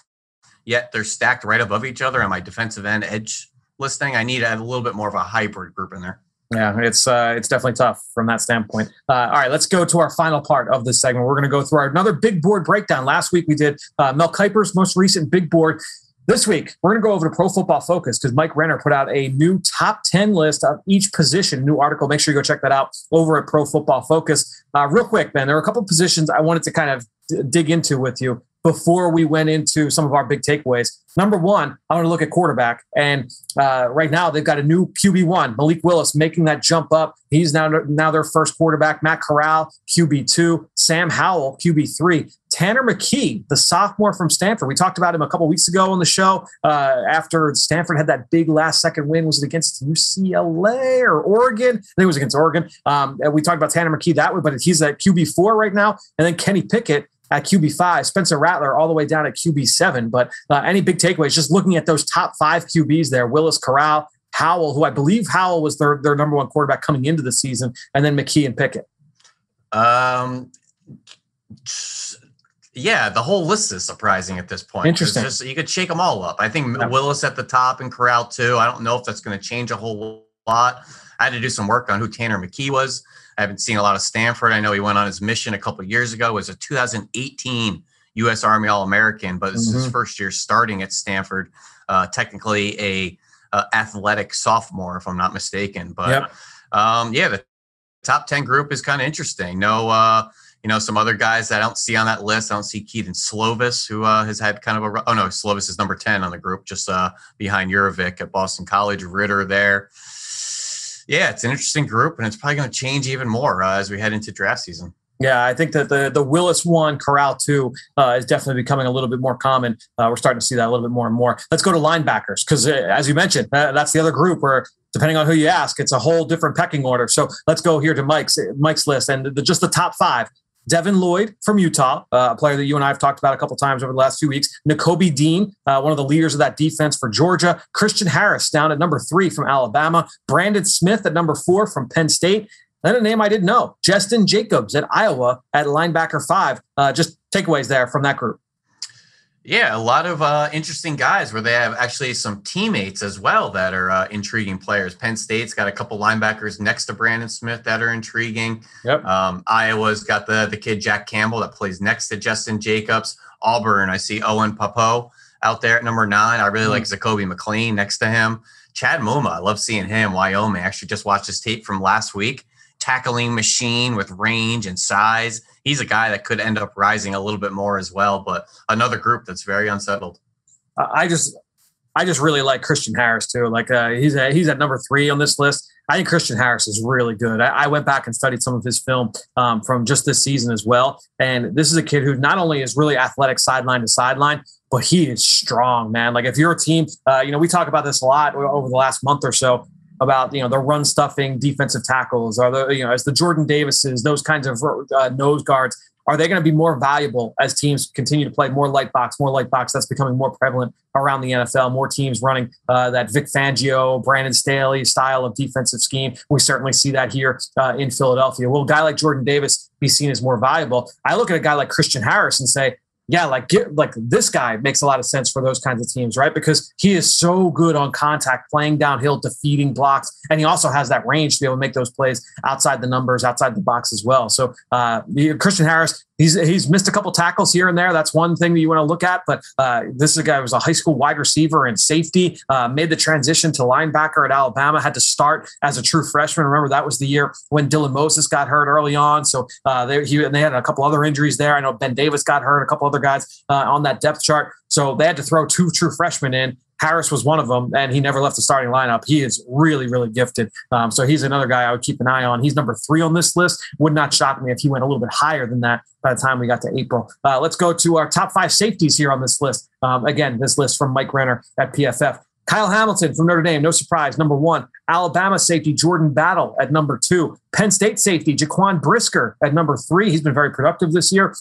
yet they're stacked right above each other on my defensive end edge listing. I need to have a little bit more of a hybrid group in there. Yeah, it's definitely tough from that standpoint. All right, let's go to our final part of this segment. We're going to go through another big board breakdown. Last week we did Mel Kiper's most recent big board. This week, we're going to go over to Pro Football Focus because Mike Renner put out a new top 10 list of each position, new article. Make sure you go check that out over at Pro Football Focus. Real quick, Ben, there are a couple positions I wanted to kind of dig into with you before we went into some of our big takeaways. Number one, I want to look at quarterback. And right now they've got a new QB1, Malik Willis, making that jump up. He's now their first quarterback. Matt Corral, QB2. Sam Howell, QB3. Tanner McKee, the sophomore from Stanford. We talked about him a couple weeks ago on the show after Stanford had that big last-second win. Was it against UCLA or Oregon? I think it was against Oregon. We talked about Tanner McKee that way, but he's at QB4 right now. And then Kenny Pickett at QB5, Spencer Rattler all the way down at QB7. But any big takeaways, just looking at those top 5 QBs there, Willis, Corral, Howell, who I believe Howell was their number 1 quarterback coming into the season, and then McKee and Pickett. Yeah, the whole list is surprising at this point. Interesting. You could shake them all up. I think Willis at the top and Corral too. I don't know if that's going to change a whole lot. I had to do some work on who Tanner McKee was. I haven't seen a lot of Stanford. I know he went on his mission a couple of years ago. It was a 2018 U.S. Army All-American, but this is his first year starting at Stanford. Technically a athletic sophomore, if I'm not mistaken. But the top 10 group is kind of interesting. Some other guys that I don't see on that list. I don't see Keaton Slovis, who has had kind of Slovis is number 10 on the group, just behind Jurovic at Boston College. Ritter there. Yeah, it's an interesting group, and it's probably going to change even more as we head into draft season. Yeah, I think that the Willis 1, Corral 2 is definitely becoming a little bit more common. We're starting to see that a little bit more and more. Let's go to linebackers because, as you mentioned, that's the other group where, depending on who you ask, it's a whole different pecking order. So let's go here to Mike's list and just the top 5. Devin Lloyd from Utah, a player that you and I have talked about a couple times over the last few weeks. Nakobe Dean, one of the leaders of that defense for Georgia. Christian Harris down at number 3 from Alabama. Brandon Smith at number 4 from Penn State. Then a name I didn't know, Justin Jacobs at Iowa at linebacker 5. Just takeaways there from that group. Yeah, a lot of interesting guys where they have actually some teammates as well that are intriguing players. Penn State's got a couple linebackers next to Brandon Smith that are intriguing. Yep. Iowa's got the kid Jack Campbell that plays next to Justin Jacobs. Auburn, I see Owen Papo out there at number 9. I really like Zakoby McLean next to him. Chad Muma, I love seeing him. Wyoming, I actually just watched his tape from last week. Tackling machine with range and size. He's a guy that could end up rising a little bit more as well, but another group that's very unsettled. I just really like Christian Harris too. Like he's at number 3 on this list. I think Christian Harris is really good. I went back and studied some of his film from just this season as well. And this is a kid who not only is really athletic sideline to sideline, but he is strong, man. Like if you're a team, we talk about this a lot over the last month or so, about the run stuffing defensive tackles, are the as the Jordan Davises, those kinds of nose guards, are they going to be more valuable as teams continue to play more light box? That's becoming more prevalent around the NFL. More teams running that Vic Fangio, Brandon Staley style of defensive scheme. We certainly see that here in Philadelphia. Will a guy like Jordan Davis be seen as more valuable? I look at a guy like Christian Harris and say, yeah, like this guy makes a lot of sense for those kinds of teams, right? Because he is so good on contact, playing downhill, defeating blocks, and he also has that range to be able to make those plays outside the numbers, outside the box as well. So Christian Harris, he's missed a couple tackles here and there. That's one thing that you want to look at. But this is a guy who was a high school wide receiver and safety, made the transition to linebacker at Alabama, had to start as a true freshman. Remember, that was the year when Dylan Moses got hurt early on. So they had a couple other injuries there. I know Ben Davis got hurt, a couple other guys on that depth chart. So they had to throw 2 true freshmen in. Harris was one of them, and he never left the starting lineup. He is really, really gifted. So he's another guy I would keep an eye on. He's number 3 on this list. Would not shock me if he went a little bit higher than that by the time we got to April. Let's go to our top 5 safeties here on this list. Again, this list from Mike Renner at PFF. Kyle Hamilton from Notre Dame, no surprise, number 1. Alabama safety Jordan Battle at number 2. Penn State safety Jaquan Brisker at number 3. He's been very productive this year.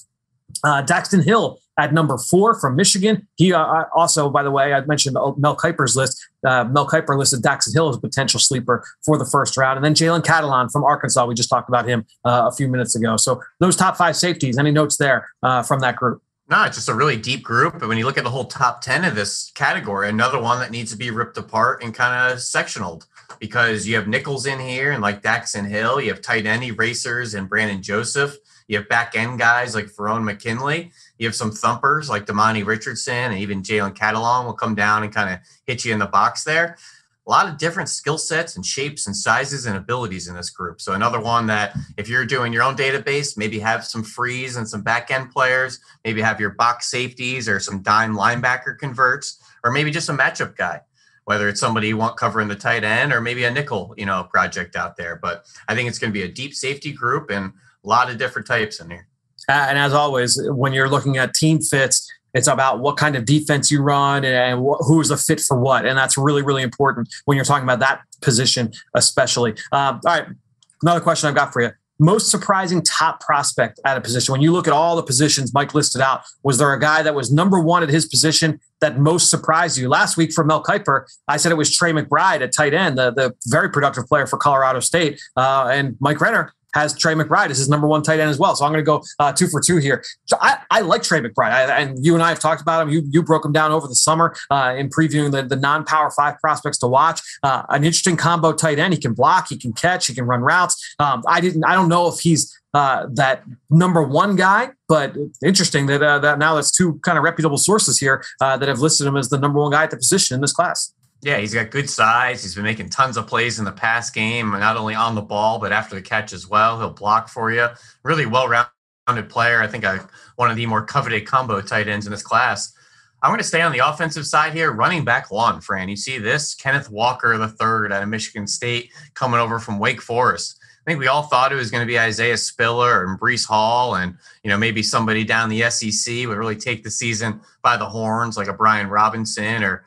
Daxton Hill at number 4 from Michigan. He also, by the way, I mentioned Mel Kiper's list. Mel Kiper listed Daxton Hill as a potential sleeper for the first round. And then Jalen Catalon from Arkansas. We just talked about him a few minutes ago. So those top 5 safeties, any notes there from that group? No, it's just a really deep group. But when you look at the whole top 10 of this category, another one that needs to be ripped apart and kind of sectionaled, because you have nickels in here and like Daxton Hill, you have tight end erasers and Brandon Joseph. You have back end guys like Varon Mckinley. You have some thumpers like Damani Richardson, and even Jalen Catalon will come down and kind of hit you in the box there. A lot of different skill sets and shapes and sizes and abilities in this group. So another one that if you're doing your own database, maybe have some frees and some back end players, maybe have your box safeties or some dime linebacker converts, or maybe just a matchup guy, whether it's somebody you want covering the tight end or maybe a nickel, project out there. But I think it's going to be a deep safety group and a lot of different types in here. And as always, when you're looking at team fits, it's about what kind of defense you run and who's a fit for what. And that's really, really important when you're talking about that position, especially. All right. Another question I've got for you. Most surprising top prospect at a position. When you look at all the positions Mike listed out, was there a guy that was number 1 at his position that most surprised you? Last week for Mel Kiper, I said it was Trey McBride at tight end, the very productive player for Colorado State. And Mike Renner has Trey Mcbride as his number one tight end as well. So I'm going to go 2 for 2 here. So I like Trey McBride, and you and I have talked about him. You broke him down over the summer in previewing the non-Power 5 prospects to watch. An interesting combo tight end. He can block, he can catch, he can run routes. I don't know if he's that number one guy, but interesting that now that's 2 kind of reputable sources here that have listed him as the number one guy at the position in this class. Yeah, he's got good size. He's been making tons of plays in the pass game, not only on the ball, but after the catch as well. He'll block for you. Really well-rounded player. I think one of the more coveted combo tight ends in this class. I'm going to stay on the offensive side here. Running back 1, Fran. You see this? Kenneth Walker III out of Michigan State coming over from Wake Forest. I think we all thought it was going to be Isaiah Spiller and Breece Hall and, maybe somebody down the SEC would really take the season by the horns like a Brian Robinson or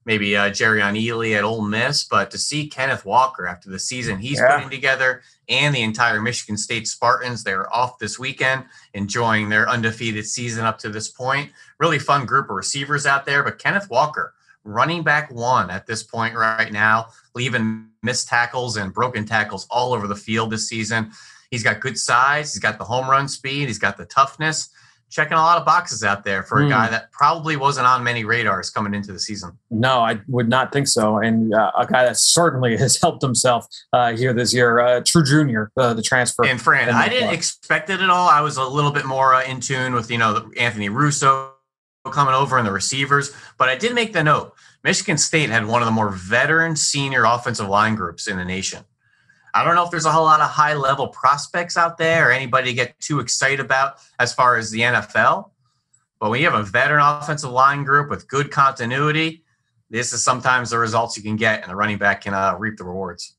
maybe Jerrion Ely at Ole Miss. But to see Kenneth Walker after the season he's putting together and the entire Michigan State Spartans, they're off this weekend, enjoying their undefeated season up to this point. Really fun group of receivers out there. But Kenneth Walker, running back 1 at this point right now, leaving missed tackles and broken tackles all over the field this season. He's got good size. He's got the home run speed. He's got the toughness. Checking a lot of boxes out there for a guy that probably wasn't on many radars coming into the season. No, I would not think so. And a guy that certainly has helped himself here this year, True Junior, the transfer. And Fran, I didn't expect it at all. I was a little bit more in tune with, Anthony Russo coming over and the receivers, but I did make the note. Michigan State had one of the more veteran senior offensive line groups in the nation. I don't know if there's a whole lot of high-level prospects out there or anybody to get too excited about as far as the NFL. But when you have a veteran offensive line group with good continuity, this is sometimes the results you can get, and the running back can reap the rewards.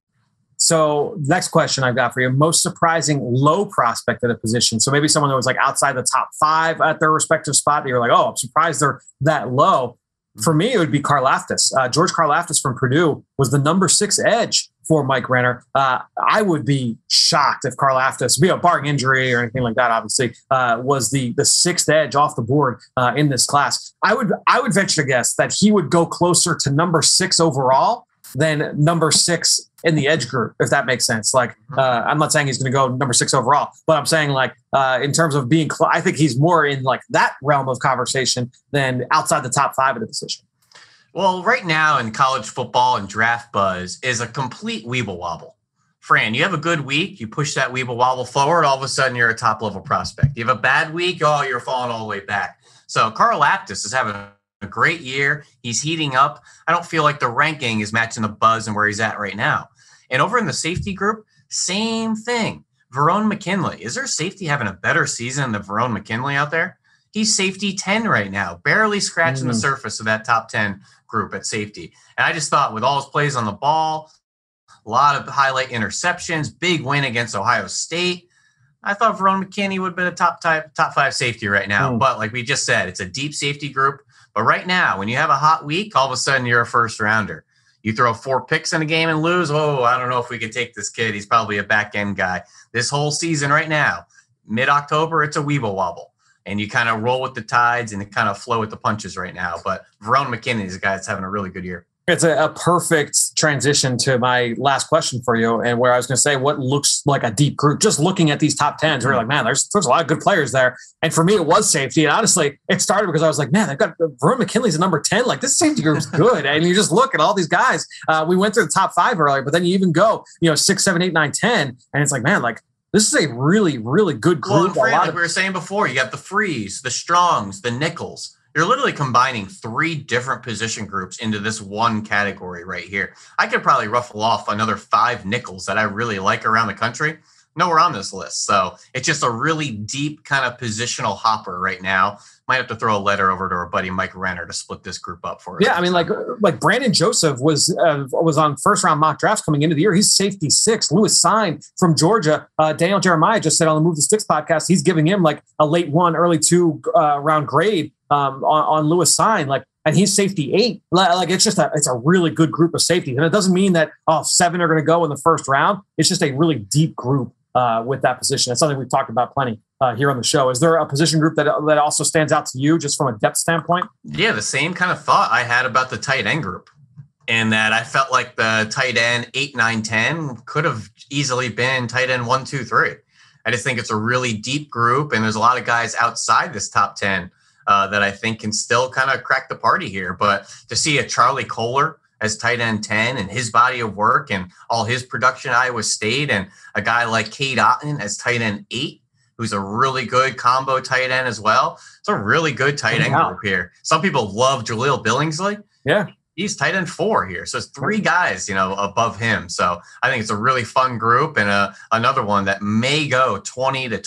So next question I've got for you, most surprising low prospect at a position. So maybe someone that was like outside the top 5 at their respective spot that you're like, oh, I'm surprised they're that low. For me, it would be Carlaftis. George Carlaftis from Purdue was the number 6 edge for Mike Renner. I would be shocked if Carlaftis, barring injury or anything like that, obviously, was the 6th edge off the board in this class. I would venture to guess that he would go closer to number 6 overall than number 6 in the edge group, if that makes sense. I'm not saying he's going to go number 6 overall, but I'm saying in terms of being, I think he's more in that realm of conversation than outside the top 5 of the position. Well, right now in college football and draft buzz is a complete weeble wobble. Fran, you have a good week, you push that weeble wobble forward, all of a sudden you're a top level prospect. You have a bad week, you're falling all the way back. So Carlaftis is having a great year. He's heating up. I don't feel like the ranking is matching the buzz and where he's at right now. And over in the safety group, same thing. Varon Mckinley. Is there a safety having a better season than Varon Mckinley out there? He's safety 10 right now, barely scratching the surface of that top 10 group at safety. And I just thought with all his plays on the ball, a lot of highlight interceptions, big win against Ohio State, I thought Varon Mckinley would have been a top 5 safety right now. But like we just said, it's a deep safety group. But right now, when you have a hot week, all of a sudden you're a first rounder. You throw 4 picks in a game and lose. Oh, I don't know if we can take this kid. He's probably a back end guy. This whole season right now, mid-October, it's a weeble wobble. And you kind of roll with the tides and kind of flow with the punches right now. But Varon Mckinley is a guy that's having a really good year. It's a perfect transition to my last question for you, and where I was going to say what looks like a deep group. Just looking at these top 10s, we're like, man, there's a lot of good players there. And for me, it was safety. And honestly, it started because I was like, man, they've got Varon Mckinley's a number 10. Like, this safety group's good. And you just look at all these guys. We went through the top 5 earlier, but then you even go, 6, 7, 8, 9, 10. And it's like, man, this is a really, really good group. Well, like we were saying before, you got the Frees, the Strongs, the Nickels. You're literally combining 3 different position groups into this one category right here. I could probably ruffle off another 5 nickels that I really like around the country. Nowhere on this list. So it's just a really deep kind of positional hopper right now. Might have to throw a letter over to our buddy Mike Renner to split this group up for us. Yeah, I mean, like Brandon Joseph was on first round mock drafts coming into the year. He's safety 6. Lewis Sine from Georgia. Daniel Jeremiah just said on the Move the Sticks podcast, he's giving him like a late 1, early 2 round grade on Lewis Sine. And he's safety 8. It's a really good group of safeties. And it doesn't mean that 7 are going to go in the first round. It's just a really deep group with that position. That's something we've talked about plenty here on the show. Is there a position group that also stands out to you just from a depth standpoint? Yeah, the same kind of thought I had about the tight end group. in that I felt like the tight end 8, 9, 10 could have easily been tight end 1, 2, 3. I just think it's a really deep group, and there's a lot of guys outside this top 10 that I think can still kind of crack the party here. But to see a Charlie Kohler as tight end 10 and his body of work and all his production at Iowa State, and a guy like Cade Otton as tight end 8, who's a really good combo tight end as well. It's a really good tight end group here. Some people love Jaleel Billingsley. Yeah. He's tight end 4 here. So it's 3 guys, above him. So I think it's a really fun group, and another one that may go 20 to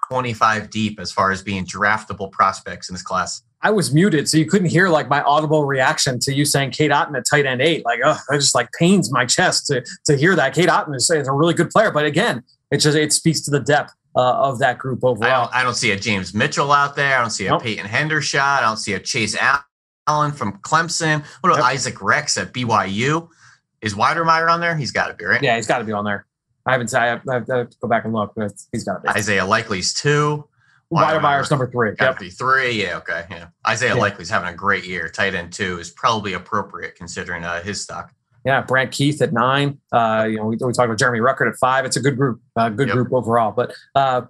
25 deep as far as being draftable prospects in this class. I was muted, so you couldn't hear like my audible reaction to you saying Cade Otton at tight end 8. Like, it just like pains my chest to hear that. Cade Otton is a really good player, but again, it speaks to the depth of that group overall. I don't see a James Mitchell out there. I don't see a Peyton Hendershot. I don't see a Chase Allen from Clemson. What about Isaac Rex at BYU? Is Weidermeyer on there? He's got to be, right? Yeah, he's got to be on there. I have to go back and look, but he's got to be. Isaiah Likely's 2. Weidermeyer's number 3. Got to be 3. Yeah, okay. Yeah. Isaiah Likely's having a great year. Tight end 2 is probably appropriate considering his stock. Yeah, Brant Keith at 9. We talked about Jeremy Ruckert at 5. It's a good group, group overall. But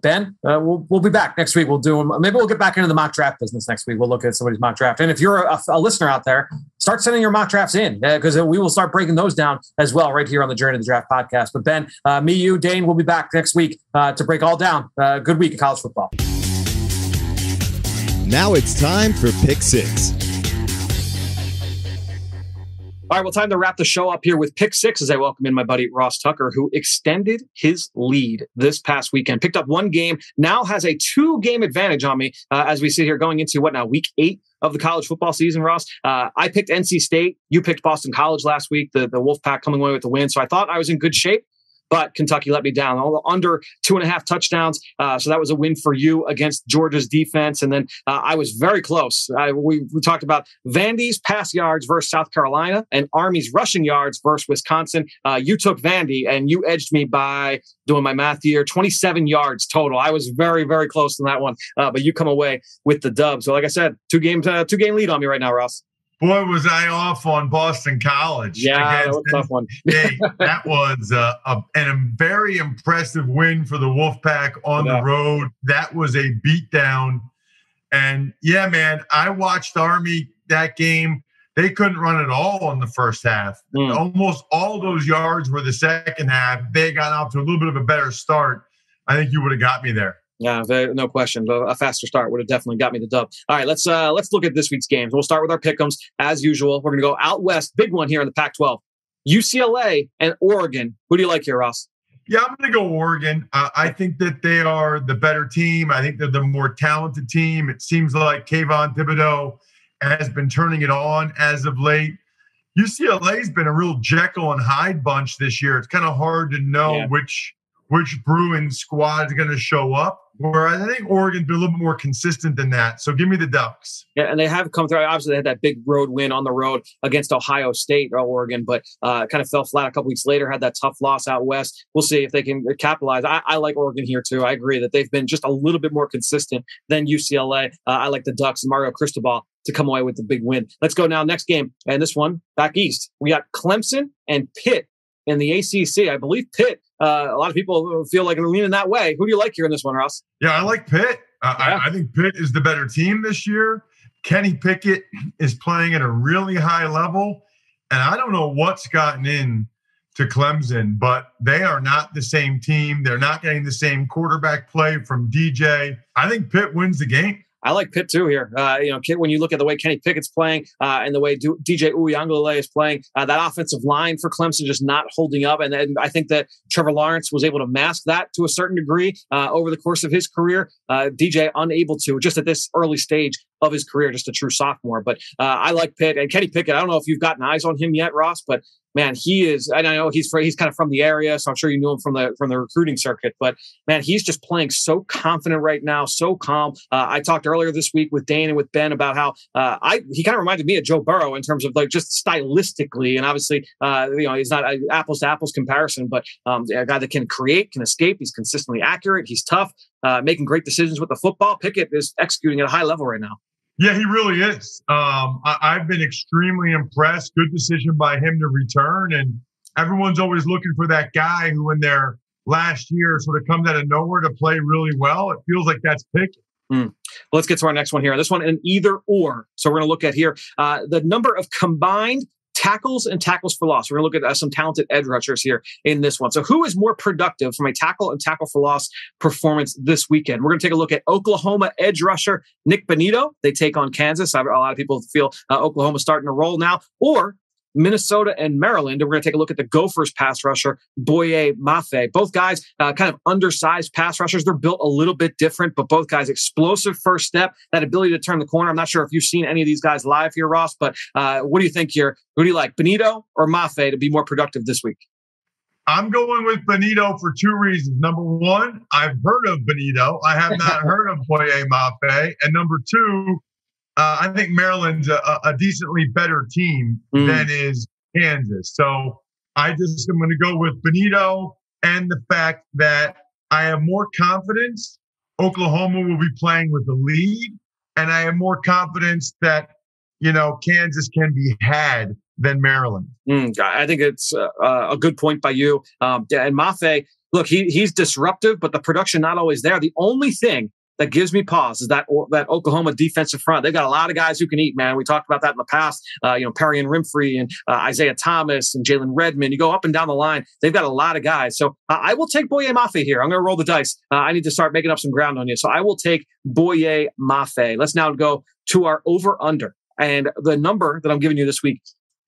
Ben, we'll be back next week. Maybe we'll get back into the mock draft business next week. We'll look at somebody's mock draft. And if you're a listener out there, start sending your mock drafts in, because we will start breaking those down as well right here on the Journey to the Draft podcast. But Ben, me, you, Dane, will be back next week to break all down. Good week of college football. Now it's time for Pick 6. All right, well, time to wrap the show up here with Pick 6 as I welcome in my buddy Ross Tucker, who extended his lead this past weekend. Picked up 1 game, now has a 2-game advantage on me as we sit here going into week 8 of the college football season, Ross. I picked NC State. You picked Boston College last week, the Wolfpack coming away with the win. So I thought I was in good shape. But Kentucky let me down. Under 2.5 touchdowns. So that was a win for you against Georgia's defense. And then I was very close. We talked about Vandy's pass yards versus South Carolina and Army's rushing yards versus Wisconsin. You took Vandy and you edged me by, doing my math here, 27 yards total. I was very, very close on that one. But you come away with the dub. So like I said, 2-game lead on me right now, Ross. Boy, was I off on Boston College. Yeah, that was a tough one. That was a very impressive win for the Wolfpack on the road. That was a beatdown. And, yeah, man, I watched Army that game. They couldn't run at all in the first half. Almost all those yards were the second half. They got off to a little bit of a better start. I think you would have got me there. Yeah, no question. A faster start would have definitely got me the dub. All right, let's look at this week's games. We'll start with our pick'ems as usual. We're going to go out west. Big one here in the Pac-12. UCLA and Oregon. Who do you like here, Ross? Yeah, I'm going to go Oregon. I think that they are the better team. I think they're the more talented team. It seems like Kayvon Thibodeau has been turning it on as of late. UCLA's been a real Jekyll and Hyde bunch this year. It's kind of hard to know which Bruin squad is going to show up. Whereas I think Oregon's been a little bit more consistent than that. So give me the Ducks. Yeah, and they have come through. Obviously, they had that big road win on the road against Ohio State or Oregon, but kind of fell flat a couple weeks later, had that tough loss out west. We'll see if they can capitalize. I like Oregon here, too. I agree that they've been just a little bit more consistent than UCLA. I like the Ducks and Mario Cristobal to come away with the big win. Let's go now. Next game. And this one, back east. We got Clemson and Pitt in the ACC. I believe Pitt. A lot of people feel like they're leaning that way. Who do you like here in this one, Ross? Yeah, I like Pitt. I think Pitt is the better team this year. Kenny Pickett is playing at a really high level. And I don't know what's gotten in to Clemson, but they are not the same team. They're not getting the same quarterback play from DJ. I think Pitt wins the game. I like Pitt too here. When you look at the way Kenny Pickett's playing and the way DJ Uiagalelei is playing, that offensive line for Clemson just not holding up. And I think that Trevor Lawrence was able to mask that to a certain degree over the course of his career. DJ unable to, just at this early stage of his career, just a true sophomore. But I like Pitt and Kenny Pickett. I don't know if you've gotten eyes on him yet, Ross, but man, he is, and I know he's kind of from the area, so I'm sure you knew him from the recruiting circuit, but man, he's just playing so confident right now, so calm. I talked earlier this week with Dane and with Ben about how he kind of reminded me of Joe Burrow in terms of like just stylistically, and obviously, he's not an apples to apples comparison, but a guy that can create, can escape. He's consistently accurate. He's tough, making great decisions with the football. Pickett is executing at a high level right now. Yeah, he really is. I've been extremely impressed. Good decision by him to return. And everyone's always looking for that guy who in their last year sort of comes out of nowhere to play really well. It feels like that's Pickett. Let's get to our next one here. This one, an either or. So we're going to look at here the number of combined tackles and tackles for loss. We're going to look at some talented edge rushers here in this one. So who is more productive from a tackle and tackle for loss performance this weekend? We're going to take a look at Oklahoma edge rusher Nick Benito. They take on Kansas. A lot of people feel Oklahoma's starting to roll now. Or Minnesota and Maryland. And we're going to take a look at the Gophers pass rusher, Boye Mafe. Both guys kind of undersized pass rushers. They're built a little bit different, but both guys explosive first step, that ability to turn the corner. I'm not sure if you've seen any of these guys live here, Ross, but what do you think here? Who do you like, Benito or Mafe, to be more productive this week? I'm going with Benito for two reasons. Number one, I've heard of Benito. I have not heard of Boye Mafe. And number two, I think Maryland's a decently better team than is Kansas. So I just am going to go with Benito and the fact that I have more confidence Oklahoma will be playing with the lead, and I have more confidence that, Kansas can be had than Maryland. I think it's a good point by you. And Mafe, look, he's disruptive, but the production not always there. The only thing that gives me pause is that Oklahoma defensive front. They've got a lot of guys who can eat, man. We talked about that in the past. Perry and Rimfree and Isaiah Thomas and Jalen Redmond. You go up and down the line. They've got a lot of guys. So I will take Boye Mafe here. I'm going to roll the dice. I need to start making up some ground on you. So I will take Boye Mafe. Let's now go to our over-under. And the number that I'm giving you this week,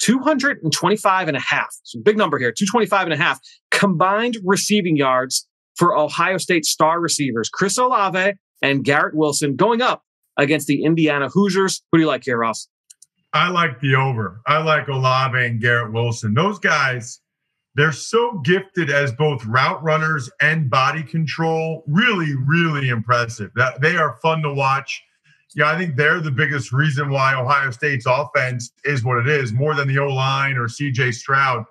225.5. So big number here, 225.5 combined receiving yards for Ohio State star receivers Chris Olave and Garrett Wilson going up against the Indiana Hoosiers. Who do you like here, Ross? I like the over. I like Olave and Garrett Wilson. Those guys, they're so gifted as both route runners and body control. Really, really impressive. They are fun to watch. Yeah, I think they're the biggest reason why Ohio State's offense is what it is, more than the O-line or C.J. Stroud.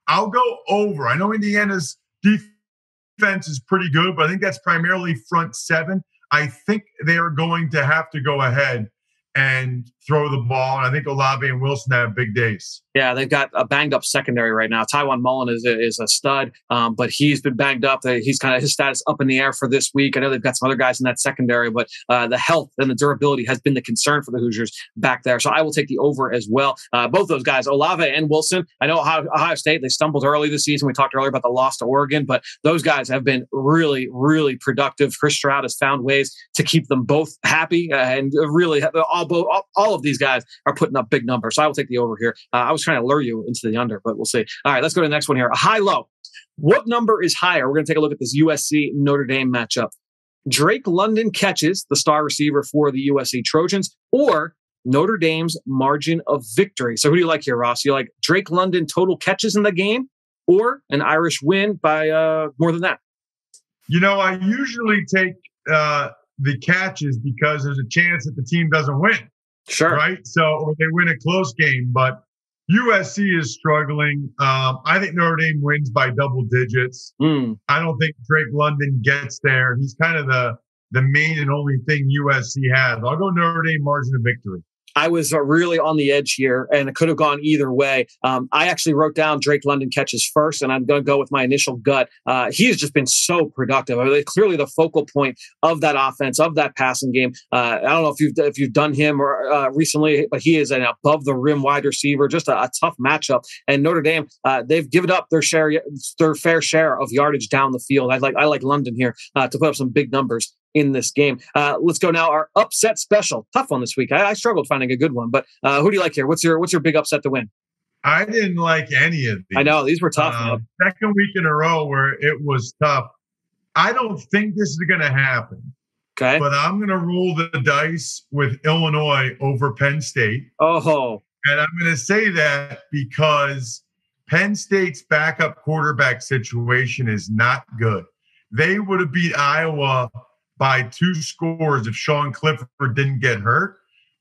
I'll go over. I know Indiana's defense is pretty good, but I think that's primarily front seven. I think they are going to have to go ahead and throw the ball. And I think Olave and Wilson have big days. Yeah, they've got a banged up secondary right now. Tywan Mullen is a stud, but he's been banged up. He's kind of his status up in the air for this week. I know they've got some other guys in that secondary, but the health and the durability has been the concern for the Hoosiers back there. So I will take the over as well. Both those guys, Olave and Wilson. I know Ohio State, they stumbled early this season. We talked earlier about the loss to Oregon, but those guys have been really, really productive. Chris Stroud has found ways to keep them both happy, and really all of these guys are putting up big numbers. So I will take the over here. I was trying to lure you into the under, but we'll see. All right, let's go to the next one here. A high-low. What number is higher? We're going to take a look at this USC-Notre Dame matchup. Drake London catches, the star receiver for the USC Trojans, or Notre Dame's margin of victory. So who do you like here, Ross? You like Drake London total catches in the game, or an Irish win by more than that? I usually take the catches because there's a chance that the team doesn't win. Sure. Right? So, or they win a close game, but USC is struggling. I think Notre Dame wins by double digits. I don't think Drake London gets there. He's kind of the main and only thing USC has. I'll go Notre Dame margin of victory. I was really on the edge here, and it could have gone either way. I actually wrote down Drake London catches first, and I'm going to go with my initial gut. He has just been so productive. I mean, clearly the focal point of that offense, of that passing game. I don't know if you've done him or recently, but he is an above the rim wide receiver, just a tough matchup. And Notre Dame, they've given up their fair share of yardage down the field. I like London here to put up some big numbers in this game. Let's go now. Our upset special. Tough one this week. I struggled finding a good one, but who do you like here? What's your big upset to win? I didn't like any of these. I know these were tough. Second week in a row where it was tough. I don't think this is going to happen. Okay. But I'm going to roll the dice with Illinois over Penn State. Oh. And I'm going to say that because Penn State's backup quarterback situation is not good. They would have beat Iowa by 2 scores if Sean Clifford didn't get hurt,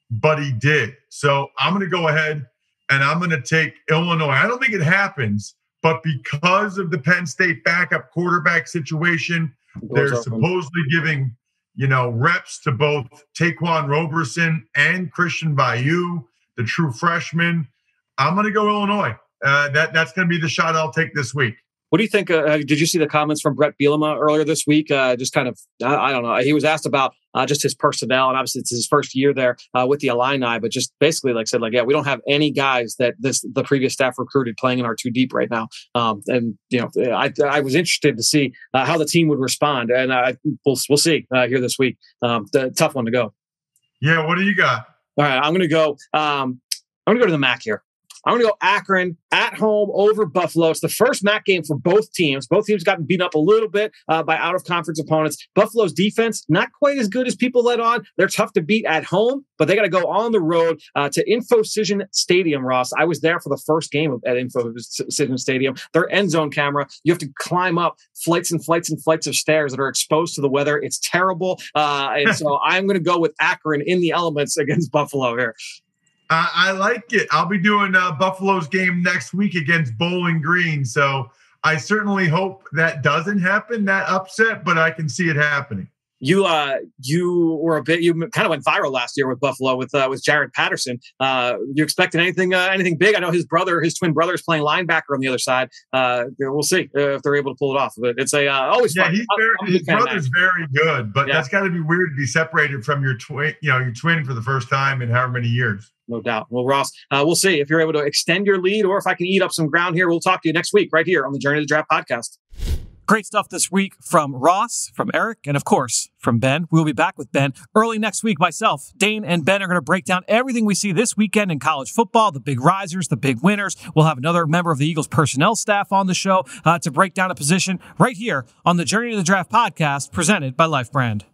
but he did. So I'm going to go ahead and I'm going to take Illinois. I don't think it happens, but because of the Penn State backup quarterback situation, they're supposedly giving, reps to both Taquan Roberson and Christian Bayou, the true freshman. I'm going to go Illinois. That's going to be the shot I'll take this week. What do you think? Did you see the comments from Brett Bielema earlier this week? Just kind of, I don't know. He was asked about just his personnel, and obviously it's his first year there with the Illini, but just basically said, yeah, we don't have any guys that the previous staff recruited playing in our two deep right now. And I was interested to see how the team would respond, and we'll see here this week. The tough one to go. Yeah, what do you got? All right, I'm going to go. I'm going to go to the MAC here. I'm going to go Akron at home over Buffalo. It's the first MAC game for both teams. Both teams gotten beat up a little bit by out-of-conference opponents. Buffalo's defense, not quite as good as people let on. They're tough to beat at home, but they got to go on the road to InfoCision Stadium, Ross. I was there for the first game at InfoCision Stadium. Their end zone camera, you have to climb up flights and flights and flights of stairs that are exposed to the weather. It's terrible. And so I'm going to go with Akron in the elements against Buffalo here. I like it. I'll be doing Buffalo's game next week against Bowling Green. So I certainly hope that doesn't happen, that upset, but I can see it happening. You were you kind of went viral last year with Buffalo with Jared Patterson. You expecting anything big? I know his twin brother is playing linebacker on the other side. We'll see if they're able to pull it off. But it's always fun. His brother's very good, but that's got to be weird to be separated from your twin for the first time in however many years. No doubt. Well, Ross, we'll see if you're able to extend your lead or if I can eat up some ground here. We'll talk to you next week right here on the Journey to the Draft podcast. Great stuff this week from Ross, from Eric, and of course, from Ben. We'll be back with Ben early next week. Myself, Dane, and Ben are going to break down everything we see this weekend in college football, the big risers, the big winners. We'll have another member of the Eagles personnel staff on the show to break down a position right here on the Journey to the Draft podcast presented by Life Brand.